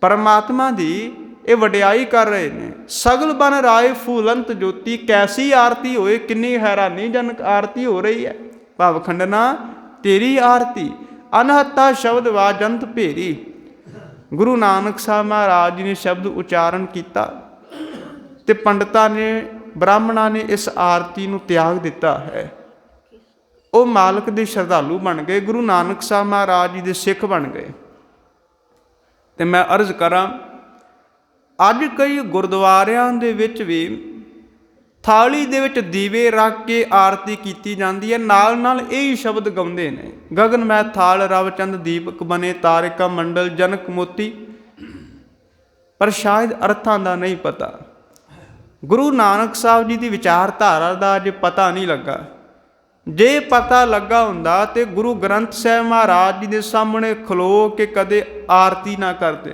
ਪਰਮਾਤਮਾ ਦੀ ਇਹ ਵਡਿਆਈ ਕਰ ਰਹੇ ਨੇ। ਸਗਲ ਬਨ ਰਾਏ ਫੂਲੰਤ ਜੋਤੀ, ਕੈਸੀ ਆਰਤੀ ਹੋਏ, ਕਿੰਨੀ ਹੈਰਾਨੀਜਨਕ ਆਰਤੀ ਹੋ ਰਹੀ ਹੈ। ਭਵ ਖੰਡਨਾ ਤੇਰੀ ਆਰਤੀ, ਅਨਹਤਾ ਸ਼ਬਦ ਵਾਜੰਤ ਭੇਰੀ। ਗੁਰੂ ਨਾਨਕ ਸਾਹਿਬ ਮਹਾਰਾਜ ਜੀ ਨੇ ਸ਼ਬਦ ਉਚਾਰਨ ਕੀਤਾ ਤੇ ਪੰਡਤਾਂ ਨੇ, ਬ੍ਰਾਹਮਣਾਂ ਨੇ ਇਸ ਆਰਤੀ ਨੂੰ ਤਿਆਗ ਦਿੱਤਾ ਹੈ। ਉਹ ਮਾਲਕ ਦੇ ਸ਼ਰਧਾਲੂ ਬਣ ਗਏ, ਗੁਰੂ ਨਾਨਕ ਸਾਹਿਬ ਮਹਾਰਾਜ ਜੀ ਦੇ ਸਿੱਖ ਬਣ ਗਏ। ਤੇ ਮੈਂ ਅਰਜ਼ ਕਰਾਂ, ਅੱਜ ਕਈ ਗੁਰਦੁਆਰਿਆਂ ਦੇ ਵਿੱਚ ਵੀ ਥਾਲੀ ਦੇ ਵਿੱਚ ਦੀਵੇ ਰੱਖ ਕੇ ਆਰਤੀ ਕੀਤੀ ਜਾਂਦੀ ਹੈ, ਨਾਲ ਨਾਲ ਇਹ ਹੀ ਸ਼ਬਦ ਗਾਉਂਦੇ ਨੇ, ਗਗਨ ਮਹਿ ਥਾਲ ਰਵ ਚੰਦ ਦੀਪਕ ਬਨੇ, ਤਾਰਿਕਾ ਮੰਡਲ ਜਨਕ ਮੋਤੀ। ਪਰ ਸ਼ਾਇਦ ਅਰਥਾਂ ਦਾ ਨਹੀਂ ਪਤਾ। ਗੁਰੂ ਨਾਨਕ ਸਾਹਿਬ ਜੀ ਦੀ ਵਿਚਾਰਧਾਰਾ ਦਾ ਅਜੇ ਪਤਾ ਨਹੀਂ ਲੱਗਾ। ਜੇ ਪਤਾ ਲੱਗਾ ਹੁੰਦਾ ਤੇ ਗੁਰੂ ਗ੍ਰੰਥ ਸਾਹਿਬ ਮਹਾਰਾਜ ਜੀ ਦੇ ਸਾਹਮਣੇ ਖਲੋ ਕੇ ਕਦੇ ਆਰਤੀ ਨਾ ਕਰਦੇ।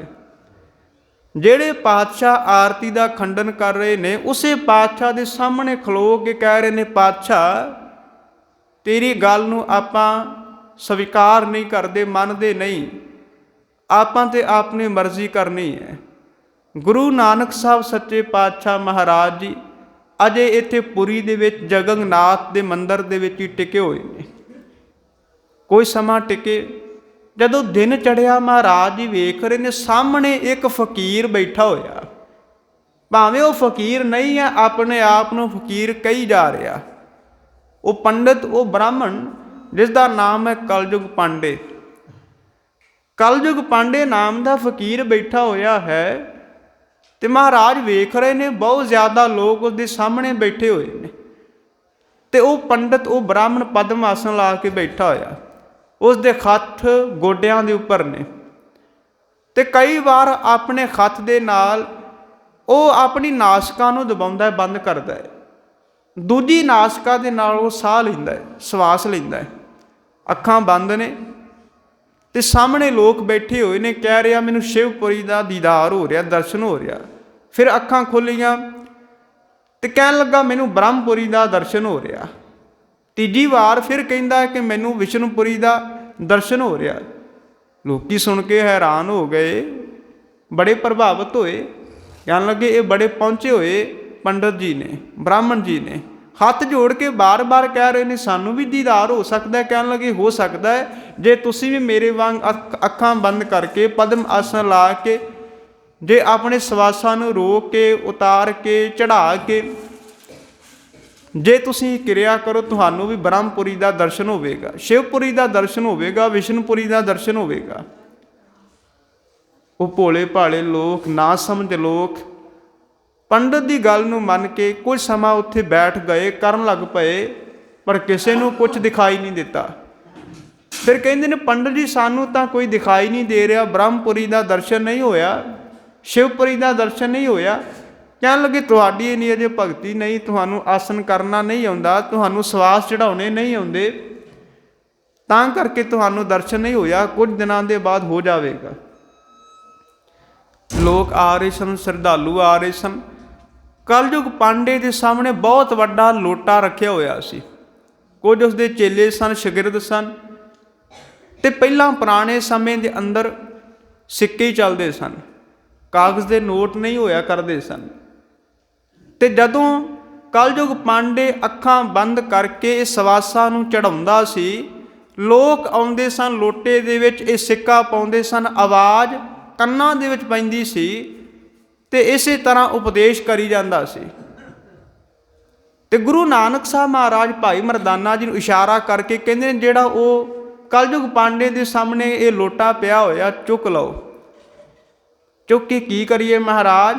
ਜਿਹੜੇ ਪਾਤਸ਼ਾਹ ਆਰਤੀ ਦਾ ਖੰਡਨ ਕਰ ਰਹੇ ਨੇ, ਉਸੇ ਪਾਤਸ਼ਾਹ ਦੇ ਸਾਹਮਣੇ ਖਲੋ ਕੇ ਕਹਿ ਰਹੇ ਨੇ, ਪਾਤਸ਼ਾਹ ਤੇਰੀ ਗੱਲ ਨੂੰ ਆਪਾਂ ਸਵੀਕਾਰ ਨਹੀਂ ਕਰਦੇ, ਮੰਨਦੇ ਨਹੀਂ, ਆਪਾਂ ਤੇ ਆਪਣੀ ਮਰਜ਼ੀ ਕਰਨੀ ਹੈ। ਗੁਰੂ ਨਾਨਕ ਸਾਹਿਬ ਸੱਚੇ ਪਾਤਸ਼ਾਹ ਮਹਾਰਾਜ ਜੀ ਅਜੇ ਇੱਥੇ ਪੁਰੀ ਦੇ ਵਿੱਚ ਜਗਨਨਾਥ ਦੇ ਮੰਦਰ ਦੇ ਵਿੱਚ ਹੀ ਟਿਕੇ ਹੋਏ ਨੇ। ਕੋਈ ਸਮਾਂ ਟਿਕੇ, ਜਦੋਂ ਦਿਨ ਚੜ੍ਹਿਆ ਮਹਾਰਾਜ ਜੀ ਵੇਖ ਰਹੇ ਨੇ ਸਾਹਮਣੇ ਇੱਕ ਫਕੀਰ ਬੈਠਾ ਹੋਇਆ। ਭਾਵੇਂ ਉਹ ਫਕੀਰ ਨਹੀਂ ਹੈ, ਆਪਣੇ ਆਪ ਨੂੰ ਫਕੀਰ ਕਹੀ ਜਾ ਰਿਹਾ। ਉਹ ਪੰਡਤ, ਉਹ ਬ੍ਰਾਹਮਣ ਜਿਸ ਦਾ ਨਾਮ ਹੈ ਕਲਯੁਗ ਪਾਂਡੇ। ਕਲਯੁਗ ਪਾਂਡੇ ਨਾਮ ਦਾ ਫਕੀਰ ਬੈਠਾ ਹੋਇਆ ਹੈ ਤੇ ਮਹਾਰਾਜ ਵੇਖ ਰਹੇ ਨੇ ਬਹੁਤ ਜ਼ਿਆਦਾ ਲੋਕ ਉਸਦੇ ਸਾਹਮਣੇ ਬੈਠੇ ਹੋਏ ਨੇ। ਤੇ ਉਹ ਪੰਡਤ, ਉਹ ਬ੍ਰਾਹਮਣ ਪਦਮ ਆਸਣ ਲਾ ਕੇ ਬੈਠਾ ਹੋਇਆ, ਉਸ ਦੇ ਹੱਥ ਗੋਡਿਆਂ ਦੇ ਉੱਪਰ ਨੇ। ਤੇ ਕਈ ਵਾਰ ਆਪਣੇ ਹੱਥ ਦੇ ਨਾਲ ਉਹ ਆਪਣੀ ਨਾਸਿਕਾ ਨੂੰ ਦਬਾਉਂਦਾ, ਬੰਦ ਕਰਦਾ ਹੈ, ਦੂਜੀ ਨਾਸਿਕਾ ਦੇ ਨਾਲ ਉਹ ਸਾਹ ਲੈਂਦਾ ਹੈ, ਸਵਾਸ ਲੈਂਦਾ ਹੈ। ਅੱਖਾਂ ਬੰਦ ਨੇ ਤੇ ਸਾਹਮਣੇ ਲੋਕ ਬੈਠੇ ਹੋਏ ਨੇ, ਕਹਿ ਰਿਹਾ ਮੈਨੂੰ ਸ਼ਿਵਪੁਰੀ ਦਾ ਦੀਦਾਰ ਹੋ ਰਿਹਾ, ਦਰਸ਼ਨ ਹੋ ਰਿਹਾ। ਫਿਰ ਅੱਖਾਂ ਖੋਲ੍ਹੀਆਂ ਤੇ ਕਹਿਣ ਲੱਗਾ ਮੈਨੂੰ ਬ੍ਰਹਮਪੁਰੀ ਦਾ ਦਰਸ਼ਨ ਹੋ ਰਿਹਾ। ਤੀਜੀ ਵਾਰ ਫਿਰ ਕਹਿੰਦਾ ਕਿ ਮੈਨੂੰ ਵਿਸ਼ਨੂਪੁਰੀ ਦਾ ਦਰਸ਼ਨ ਹੋ ਰਿਹਾ। ਲੋਕੀ ਸੁਣ ਕੇ ਹੈਰਾਨ ਹੋ ਗਏ, ਬੜੇ ਪ੍ਰਭਾਵਿਤ ਹੋਏ, ਕਹਿਣ ਲੱਗੇ ਇਹ ਬੜੇ ਪਹੁੰਚੇ ਹੋਏ ਪੰਡਤ ਜੀ ਨੇ, ਬ੍ਰਾਹਮਣ ਜੀ ਨੇ। ਹੱਥ ਜੋੜ ਕੇ ਬਾਰ-ਬਾਰ ਕਹਿ ਰਹੇ ਨੇ ਸਾਨੂੰ ਵੀ ਦੀਦਾਰ ਹੋ ਸਕਦਾ ਹੈ। ਕਹਿਣ ਲੱਗੇ ਹੋ ਸਕਦਾ ਹੈ, ਜੇ ਤੁਸੀਂ ਵੀ ਮੇਰੇ ਵਾਂਗ ਅੱਖਾਂ ਬੰਦ ਕਰਕੇ ਪਦਮ ਆਸਣ ਲਾ ਕੇ, ਜੇ ਆਪਣੇ ਸਵਾਸਾਂ ਨੂੰ ਰੋਕ ਕੇ, ਉਤਾਰ ਕੇ, ਚੜ੍ਹਾ ਕੇ ਜੇ ਤੁਸੀਂ ਕਿਰਿਆ ਕਰੋ, ਤੁਹਾਨੂੰ ਵੀ ਬ੍ਰਹਮਪੁਰੀ ਦਾ ਦਰਸ਼ਨ ਹੋਵੇਗਾ, ਸ਼ਿਵਪੁਰੀ ਦਾ ਦਰਸ਼ਨ ਹੋਵੇਗਾ, ਵਿਸ਼ਨੂਪੁਰੀ ਦਾ ਦਰਸ਼ਨ ਹੋਵੇਗਾ। ਉਹ ਭੋਲੇ ਭਾਲੇ ਲੋਕ, ਨਾ ਸਮਝ ਲੋਕ ਪੰਡਤ ਦੀ ਗੱਲ ਨੂੰ ਮੰਨ ਕੇ ਕੁਝ ਸਮਾਂ ਉੱਥੇ ਬੈਠ ਗਏ, ਕਰਨ ਲੱਗ ਪਏ, ਪਰ ਕਿਸੇ ਨੂੰ ਕੁਝ ਦਿਖਾਈ ਨਹੀਂ ਦਿੱਤਾ। ਫਿਰ ਕਹਿੰਦੇ ਨੇ ਪੰਡਤ ਜੀ ਸਾਨੂੰ ਤਾਂ ਕੋਈ ਦਿਖਾਈ ਨਹੀਂ ਦੇ ਰਿਹਾ, ਬ੍ਰਹਮਪੁਰੀ ਦਾ ਦਰਸ਼ਨ ਨਹੀਂ ਹੋਇਆ, ਸ਼ਿਵਪੁਰੀ ਦਾ ਦਰਸ਼ਨ ਨਹੀਂ ਹੋਇਆ। ਕਹਿਣ ਲੱਗੇ ਤੁਹਾਡੀ ਇੰਨੀ ਅਜੇ ਭਗਤੀ ਨਹੀਂ, ਤੁਹਾਨੂੰ ਆਸਨ ਕਰਨਾ ਨਹੀਂ ਆਉਂਦਾ, ਤੁਹਾਨੂੰ ਸਵਾਸ ਚੜਾਉਣੇ ਨਹੀਂ ਆਉਂਦੇ, ਤਾਂ ਕਰਕੇ ਤੁਹਾਨੂੰ ਦਰਸ਼ਨ ਨਹੀਂ ਹੋਇਆ, ਕੁਝ ਦਿਨਾਂ ਦੇ ਬਾਅਦ ਹੋ ਜਾਵੇਗਾ। ਲੋਕ ਆ ਰਹੇ ਸਨ, ਸ਼ਰਧਾਲੂ ਆ ਰਹੇ ਸਨ। ਕਲਯੁਗ ਪਾਂਡੇ ਦੇ ਸਾਹਮਣੇ ਬਹੁਤ ਵੱਡਾ ਲੋਟਾ ਰੱਖਿਆ ਹੋਇਆ ਸੀ। ਕੁਝ ਉਸਦੇ ਚੇਲੇ ਸਨ, ਸ਼ਾਗਿਰਦ ਸਨ। ਤੇ ਪਹਿਲਾਂ ਪੁਰਾਣੇ ਸਮੇਂ ਦੇ ਅੰਦਰ ਸਿੱਕੇ ਚੱਲਦੇ ਸਨ, ਕਾਗਜ਼ ਦੇ ਨੋਟ ਨਹੀਂ ਹੋਇਆ ਕਰਦੇ ਸਨ। ਤੇ ਜਦੋਂ ਕਲਯੁਗ ਪਾਂਡੇ ਅੱਖਾਂ ਬੰਦ ਕਰਕੇ ਇਹ ਸਵਾਸਾਂ ਨੂੰ ਚੜਾਉਂਦਾ ਸੀ, ਲੋਕ ਆਉਂਦੇ ਸਨ, ਲੋਟੇ ਦੇ ਵਿੱਚ ਇਹ ਸਿੱਕਾ ਪਾਉਂਦੇ ਸਨ, ਆਵਾਜ਼ ਕੰਨਾਂ ਦੇ ਵਿੱਚ ਪੈਂਦੀ ਸੀ ਤੇ ਇਸੇ ਤਰ੍ਹਾਂ ਉਪਦੇਸ਼ ਕਰੀ ਜਾਂਦਾ ਸੀ। ਤੇ ਗੁਰੂ ਨਾਨਕ ਸਾਹਿਬ ਮਹਾਰਾਜ ਭਾਈ ਮਰਦਾਨਾ ਜੀ ਨੂੰ ਇਸ਼ਾਰਾ ਕਰਕੇ ਕਹਿੰਦੇ ਨੇ ਜਿਹੜਾ ਉਹ ਕਲਯੁਗ ਪਾਂਡੇ ਦੇ ਸਾਹਮਣੇ ਇਹ ਲੋਟਾ ਪਿਆ ਹੋਇਆ ਚੁੱਕ ਲਓ। ਚੁੱਕ ਕੇ ਕੀ ਕਰੀਏ ਮਹਾਰਾਜ?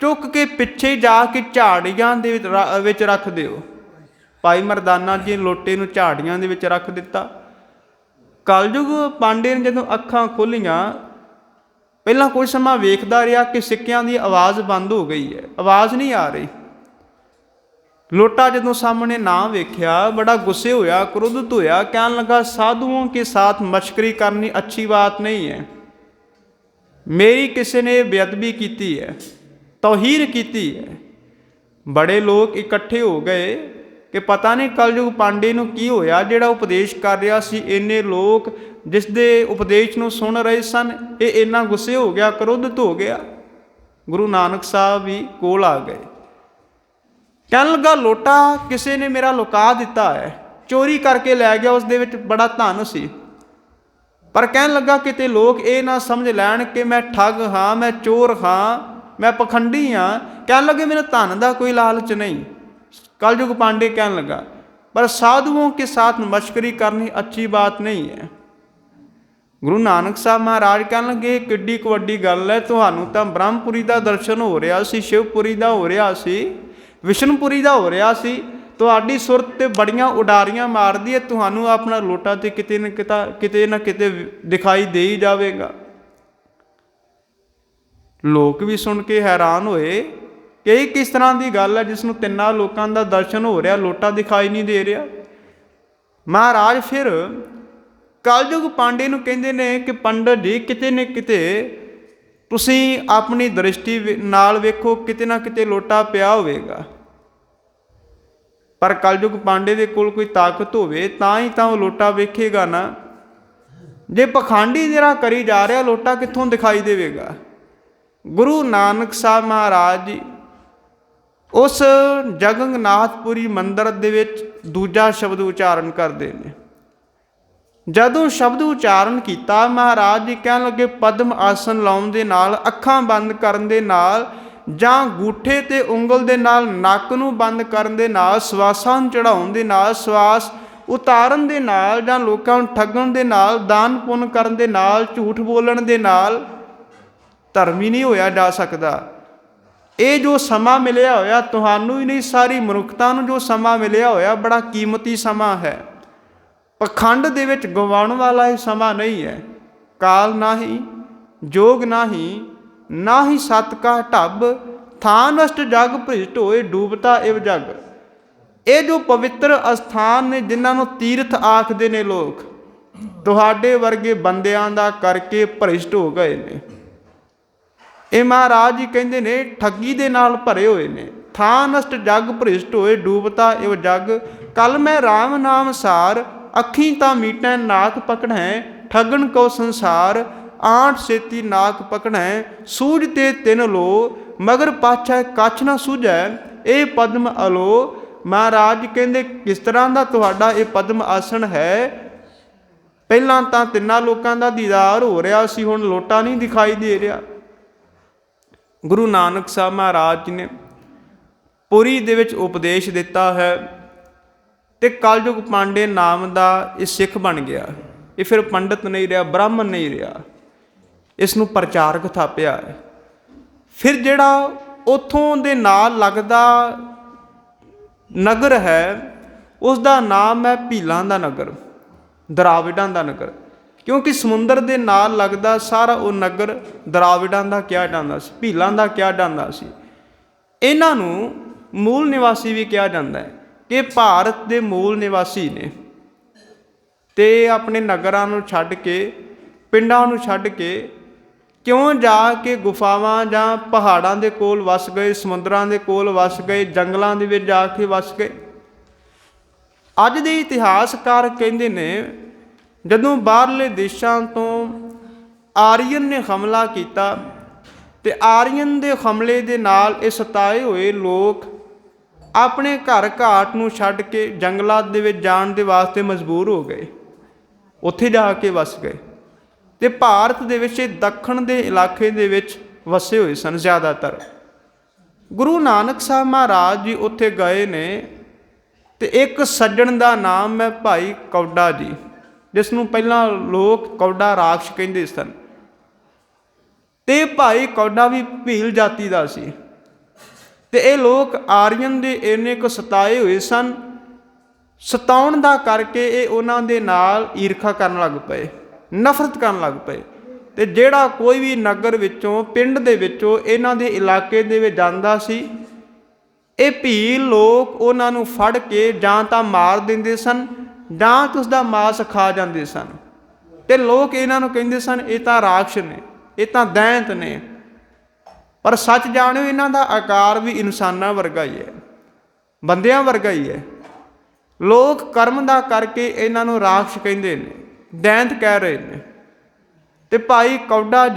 ਚੁੱਕ ਕੇ ਪਿੱਛੇ ਜਾ ਕੇ ਝਾੜੀਆਂ ਦੇ ਵਿੱਚ ਰੱਖ ਦਿਓ। ਭਾਈ ਮਰਦਾਨਾ ਜੀ ਲੋਟੇ ਨੂੰ ਝਾੜੀਆਂ ਦੇ ਵਿੱਚ ਰੱਖ ਦਿੱਤਾ। ਕਲਯੁਗ ਪਾਂਡੇ ਨੇ ਜਦੋਂ ਅੱਖਾਂ ਖੋਲ੍ਹੀਆਂ, ਪਹਿਲਾਂ ਕੁਝ ਸਮਾਂ ਵੇਖਦਾ ਰਿਹਾ ਕਿ ਸਿੱਕਿਆਂ ਦੀ ਆਵਾਜ਼ ਬੰਦ ਹੋ ਗਈ ਹੈ, ਆਵਾਜ਼ ਨਹੀਂ ਆ ਰਹੀ। ਲੋਟਾ ਜਦੋਂ ਸਾਹਮਣੇ ਨਾ ਵੇਖਿਆ ਬੜਾ ਗੁੱਸੇ ਹੋਇਆ, ਕ੍ਰੋਧਿਤ ਹੋਇਆ, ਕਹਿਣ ਲੱਗਾ ਸਾਧੂओं के साथ मशकरी करनी अच्छी बात नहीं है। मेरी किसी ने बेअदबी की है, तौहीर की है। बड़े लोग इकट्ठे हो गए कि पता नहीं कलयुग पांडे ਨੂੰ ਕੀ ਹੋਇਆ ਜਿਹੜਾ ਉਪਦੇਸ਼ ਕਰ ਰਿਹਾ ਸੀ। ਇੰਨੇ ਲੋਕ ਜਿਸ ਦੇ ਉਪਦੇਸ਼ ਨੂੰ ਸੁਣ ਰਹੇ ਸਨ, ਇਹ ਇੰਨਾ ਗੁੱਸੇ ਹੋ ਗਿਆ, ਕ੍ਰੋਧਿਤ ਹੋ ਗਿਆ। ਗੁਰੂ ਨਾਨਕ ਸਾਹਿਬ ਵੀ ਕੋਲ ਆ ਗਏ। ਕਹਿਣ ਲੱਗਾ ਲੋਟਾ ਕਿਸੇ ਨੇ ਮੇਰਾ ਲੁਕਾ ਦਿੱਤਾ ਹੈ, ਚੋਰੀ ਕਰਕੇ ਲੈ ਗਿਆ, ਉਸ ਦੇ ਵਿੱਚ ਬੜਾ ਧਨ ਸੀ। ਪਰ ਕਹਿਣ ਲੱਗਾ ਕਿਤੇ ਲੋਕ ਇਹ ਨਾ ਸਮਝ ਲੈਣ ਕਿ ਮੈਂ ਠੱਗ ਹਾਂ, ਮੈਂ ਚੋਰ ਹਾਂ, ਮੈਂ ਪਖੰਡੀ ਹਾਂ। ਕਹਿਣ ਲੱਗੇ ਮੈਨੂੰ ਧਨ ਦਾ ਕੋਈ ਲਾਲਚ ਨਹੀਂ। कलयुग पांडे कहने लगा पर साधुओं के साथ मशकरी करनी अच्छी बात नहीं है। गुरु नानक साहब महाराज कहने लगे किड्डी कवड्डी गल है, तुहानू तां ब्रह्मपुरी का दर्शन हो रहा सी, शिवपुरी का हो रहा सी, विष्णुपुरी का हो रहा सी। तुहाडी सुरत ते बड़ियां उडारियां मारदी है, तुहानू अपना लोटा ते किते ना किते दिखाई दे ही जाएगा। लोग भी सुन के हैरान होए कि ਇਹ ਕਿਸ ਤਰ੍ਹਾਂ ਦੀ ਗੱਲ ਹੈ ਜਿਸ ਨੂੰ ਤਿੰਨਾਂ ਲੋਕਾਂ ਦਾ ਦਰਸ਼ਨ ਹੋ ਰਿਹਾ, ਲੋਟਾ ਦਿਖਾਈ ਨਹੀਂ ਦੇ ਰਿਹਾ। ਮਹਾਰਾਜ ਫਿਰ ਕਲਯੁਗ ਪਾਂਡੇ ਨੂੰ ਕਹਿੰਦੇ ਨੇ ਕਿ ਪੰਡਤ ਜੀ ਕਿਤੇ ਨਾ ਕਿਤੇ ਤੁਸੀਂ ਆਪਣੀ ਦ੍ਰਿਸ਼ਟੀ ਨਾਲ ਵੇਖੋ, ਕਿਤੇ ਨਾ ਕਿਤੇ ਲੋਟਾ ਪਿਆ ਹੋਵੇਗਾ। ਪਰ ਕਲਯੁਗ ਪਾਂਡੇ ਦੇ ਕੋਲ ਕੋਈ ਤਾਕਤ ਹੋਵੇ ਤਾਂ ਹੀ ਤਾਂ ਉਹ ਲੋਟਾ ਵੇਖੇਗਾ ਨਾ। ਜੇ ਪਖੰਡੀ ਜਿਹੜਾ ਕਰੀ ਜਾ ਰਿਹਾ, ਲੋਟਾ ਕਿੱਥੋਂ ਦਿਖਾਈ ਦੇਵੇਗਾ। ਗੁਰੂ ਨਾਨਕ ਸਾਹਿਬ ਮਹਾਰਾਜ ਜੀ ਉਸ ਜਗਨਨਾਥਪੁਰੀ ਮੰਦਰ ਦੇ ਵਿੱਚ ਦੂਜਾ ਸ਼ਬਦ ਉਚਾਰਨ ਕਰਦੇ ਨੇ। ਜਦੋਂ ਸ਼ਬਦ ਉਚਾਰਨ ਕੀਤਾ, ਮਹਾਰਾਜ ਜੀ ਕਹਿਣ ਲੱਗੇ ਪਦਮ ਆਸਨ ਲਾਉਣ ਦੇ ਨਾਲ, ਅੱਖਾਂ ਬੰਦ ਕਰਨ ਦੇ ਨਾਲ, ਜਾਂ ਗੂਠੇ ਤੇ ਉਂਗਲ ਦੇ ਨਾਲ ਨੱਕ ਨੂੰ ਬੰਦ ਕਰਨ ਦੇ ਨਾਲ, ਸਵਾਸਾਂ ਨੂੰ ਚੜਾਉਣ ਦੇ ਨਾਲ, ਸਵਾਸ ਉਤਾਰਨ ਦੇ ਨਾਲ, ਜਾਂ ਲੋਕਾਂ ਨੂੰ ਠੱਗਣ ਦੇ ਨਾਲ, ਦਾਨ ਪੁੰਨ ਕਰਨ ਦੇ ਨਾਲ, ਝੂਠ ਬੋਲਣ ਦੇ ਨਾਲ ਧਰਮੀ ਨਹੀਂ ਹੋਇਆ ਜਾ ਸਕਦਾ। ਇਹ ਜੋ ਸਮਾਂ ਮਿਲਿਆ ਹੋਇਆ ਤੁਹਾਨੂੰ ਹੀ ਨਹੀਂ, ਸਾਰੀ ਮਨੁੱਖਤਾ ਨੂੰ ਜੋ ਸਮਾਂ ਮਿਲਿਆ ਹੋਇਆ ਬੜਾ ਕੀਮਤੀ ਸਮਾਂ ਹੈ। ਪਖੰਡ ਦੇ ਵਿੱਚ ਗਵਾਉਣ ਵਾਲਾ ਇਹ ਸਮਾਂ ਨਹੀਂ ਹੈ। ਕਾਲ ਨਾਹੀ ਜੋਗ ਨਾਹੀ, ਨਾ ਹੀ ਸਤ ਕਾ ਢੱਬ, ਥਾਂ ਨਸ਼ਟ ਜਗ ਭ੍ਰਿਸ਼ਟ ਹੋਏ, ਡੂਬਤਾ ਇਵ ਜਗ। ਇਹ ਜੋ ਪਵਿੱਤਰ ਅਸਥਾਨ ਨੇ ਜਿਨ੍ਹਾਂ ਨੂੰ ਤੀਰਥ ਆਖਦੇ ਨੇ ਲੋਕ, ਤੁਹਾਡੇ ਵਰਗੇ ਬੰਦਿਆਂ ਦਾ ਕਰਕੇ ਭ੍ਰਿਸ਼ਟ ਹੋ ਗਏ ਨੇ। ਇਹ ਮਹਾਰਾਜ ਜੀ ਕਹਿੰਦੇ ਨੇ ਠੱਗੀ ਦੇ ਨਾਲ ਭਰੇ ਹੋਏ ਨੇ। ਥਾਂ ਨਸ਼ਟ ਜਗ ਭ੍ਰਿਸ਼ਟ ਹੋਏ, ਡੂਬਤਾ ਇਵ ਜਗ। ਕਲ ਮੈਂ ਰਾਮ ਨਾਮ ਸਾਰ, ਅੱਖੀਂ ਤਾਂ ਮੀਟੈ ਨਾਕ ਪਕੜੈ, ਠੱਗਣ ਕੋ ਸੰਸਾਰ, ਆਂਠ ਸੇਤੀ ਨਾਕ ਪਕੜੈ, ਸੂਝ ਤੇ ਤਿੰਨ ਲੋ, ਮਗਰ ਪਾਛੈ ਕੱਛ ਨਾ ਸੂਝੈ, ਇਹ ਪਦਮ ਅਲੋ। ਮਹਾਰਾਜ ਕਹਿੰਦੇ ਕਿਸ ਤਰ੍ਹਾਂ ਦਾ ਤੁਹਾਡਾ ਇਹ ਪਦਮ ਆਸਣ ਹੈ। ਪਹਿਲਾਂ ਤਾਂ ਤਿੰਨਾਂ ਲੋਕਾਂ ਦਾ ਦੀਦਾਰ ਹੋ ਰਿਹਾ ਸੀ, ਹੁਣ ਲੋਟਾ ਨਹੀਂ ਦਿਖਾਈ ਦੇ ਰਿਹਾ। ਗੁਰੂ ਨਾਨਕ ਸਾਹਿਬ ਮਹਾਰਾਜ ਜੀ ਨੇ ਪੁਰੀ ਦੇ ਵਿੱਚ ਉਪਦੇਸ਼ ਦਿੱਤਾ ਹੈ ਤੇ ਕਲਯੁਗ ਪਾਂਡੇ ਨਾਮ ਦਾ ਇਹ ਸਿੱਖ ਬਣ ਗਿਆ। ਇਹ ਫਿਰ ਪੰਡਤ ਨਹੀਂ ਰਿਹਾ, ਬ੍ਰਾਹਮਣ ਨਹੀਂ ਰਿਹਾ, ਇਸ ਨੂੰ ਪ੍ਰਚਾਰਕ ਥਾਪਿਆ ਹੈ। ਫਿਰ ਜਿਹੜਾ ਉੱਥੋਂ ਦੇ ਨਾਲ ਲੱਗਦਾ ਨਗਰ ਹੈ, ਉਸ ਦਾ ਨਾਮ ਹੈ ਭੀਲਾਂ ਦਾ ਨਗਰ, ਦਰਾਵਿਡਾਂ ਦਾ ਨਗਰ। ਕਿਉਂਕਿ ਸਮੁੰਦਰ ਦੇ ਨਾਲ ਲੱਗਦਾ ਸਾਰਾ ਉਹ ਨਗਰ ਦਰਾਵਿਡਾਂ ਦਾ ਕਿਹਾ ਜਾਂਦਾ ਸੀ, ਭੀਲਾਂ ਦਾ ਕਿਹਾ ਜਾਂਦਾ ਸੀ। ਇਹਨਾਂ ਨੂੰ ਮੂਲ ਨਿਵਾਸੀ ਵੀ ਕਿਹਾ ਜਾਂਦਾ ਹੈ ਕਿ ਭਾਰਤ ਦੇ ਮੂਲ ਨਿਵਾਸੀ ਨੇ, ਤੇ ਆਪਣੇ ਨਗਰਾਂ ਨੂੰ ਛੱਡ ਕੇ, ਪਿੰਡਾਂ ਨੂੰ ਛੱਡ ਕੇ ਕਿਉਂ ਜਾ ਕੇ ਗੁਫਾਵਾਂ ਜਾਂ ਪਹਾੜਾਂ ਦੇ ਕੋਲ ਵਸ ਗਏ, ਸਮੁੰਦਰਾਂ ਦੇ ਕੋਲ ਵਸ ਗਏ, ਜੰਗਲਾਂ ਦੇ ਵਿੱਚ ਜਾ ਕੇ ਵਸ ਗਏ। ਅੱਜ ਦੇ ਇਤਿਹਾਸਕਾਰ ਕਹਿੰਦੇ ਨੇ ਜਦੋਂ ਬਾਹਰਲੇ ਦੇਸ਼ਾਂ ਤੋਂ ਆਰੀਅਨ ਨੇ ਹਮਲਾ ਕੀਤਾ ਤੇ ਆਰੀਅਨ ਦੇ ਹਮਲੇ ਦੇ ਨਾਲ ਇਹ ਸਤਾਏ ਹੋਏ ਲੋਕ ਆਪਣੇ ਘਰ ਘਾਟ ਨੂੰ ਛੱਡ ਕੇ ਜੰਗਲਾਂ ਦੇ ਵਿੱਚ ਜਾਣ ਦੇ ਵਾਸਤੇ ਮਜਬੂਰ ਹੋ ਗਏ, ਉੱਥੇ ਜਾ ਕੇ ਵਸ ਗਏ। ਤੇ ਭਾਰਤ ਦੇ ਵਿੱਚ ਦੱਖਣ ਦੇ ਇਲਾਕੇ ਦੇ ਵਿੱਚ ਵਸੇ ਹੋਏ ਸਨ ਜ਼ਿਆਦਾਤਰ। ਗੁਰੂ ਨਾਨਕ ਸਾਹਿਬ ਮਹਾਰਾਜ ਜੀ ਉੱਥੇ ਗਏ ਨੇ ਤੇ ਇੱਕ ਸੱਜਣ ਦਾ ਨਾਮ ਹੈ ਭਾਈ ਕੌਡਾ ਜੀ, ਜਿਸ ਨੂੰ ਪਹਿਲਾਂ ਲੋਕ ਕੌਡਾ ਰਾਖਸ਼ ਕਹਿੰਦੇ ਸਨ। ਤੇ ਭਾਈ ਕੌਡਾ ਵੀ ਭੀਲ ਜਾਤੀ ਦਾ ਸੀ। ਤੇ ਇਹ ਲੋਕ ਆਰੀਅਨ ਦੇ ਇੰਨੇ ਕੁ ਸਤਾਏ ਹੋਏ ਸਨ, ਸਤਾਉਣ ਦਾ ਕਰਕੇ ਇਹ ਉਹਨਾਂ ਦੇ ਨਾਲ ਈਰਖਾ ਕਰਨ ਲੱਗ ਪਏ, ਨਫ਼ਰਤ ਕਰਨ ਲੱਗ ਪਏ। ਤੇ ਜਿਹੜਾ ਕੋਈ ਵੀ ਨਗਰ ਵਿੱਚੋਂ, ਪਿੰਡ ਦੇ ਵਿੱਚੋਂ ਇਹਨਾਂ ਦੇ ਇਲਾਕੇ ਦੇ ਵਿੱਚ ਜਾਂਦਾ ਸੀ, ਇਹ ਭੀਲ ਲੋਕ ਉਹਨਾਂ ਨੂੰ ਫੜ ਕੇ ਜਾਂ ਤਾਂ ਮਾਰ ਦਿੰਦੇ ਸਨ ਜਾਂ ਤਾਂ ਉਸਦਾ ਮਾਸ ਖਾ ਜਾਂਦੇ ਸਨ। ਤੇ ਲੋਕ ਇਹਨਾਂ ਨੂੰ ਕਹਿੰਦੇ ਸਨ ਇਹ ਤਾਂ ਰਾਖਸ਼ ਨੇ, ਇਹ ਤਾਂ ਦੈਂਤ ਨੇ। ਪਰ ਸੱਚ ਜਾਣਿਓ, ਇਹਨਾਂ ਦਾ ਆਕਾਰ ਵੀ ਇਨਸਾਨਾਂ ਵਰਗਾ ਹੀ ਹੈ, ਬੰਦਿਆਂ ਵਰਗਾ ਹੀ ਹੈ। ਲੋਕ ਕਰਮ ਦਾ ਕਰਕੇ ਇਹਨਾਂ ਨੂੰ ਰਾਖਸ਼ ਕਹਿੰਦੇ ਨੇ, ਦੈਂਤ ਕਹਿ ਰਹੇ ਨੇ। ਤੇ ਭਾਈ ਕੌਡਾ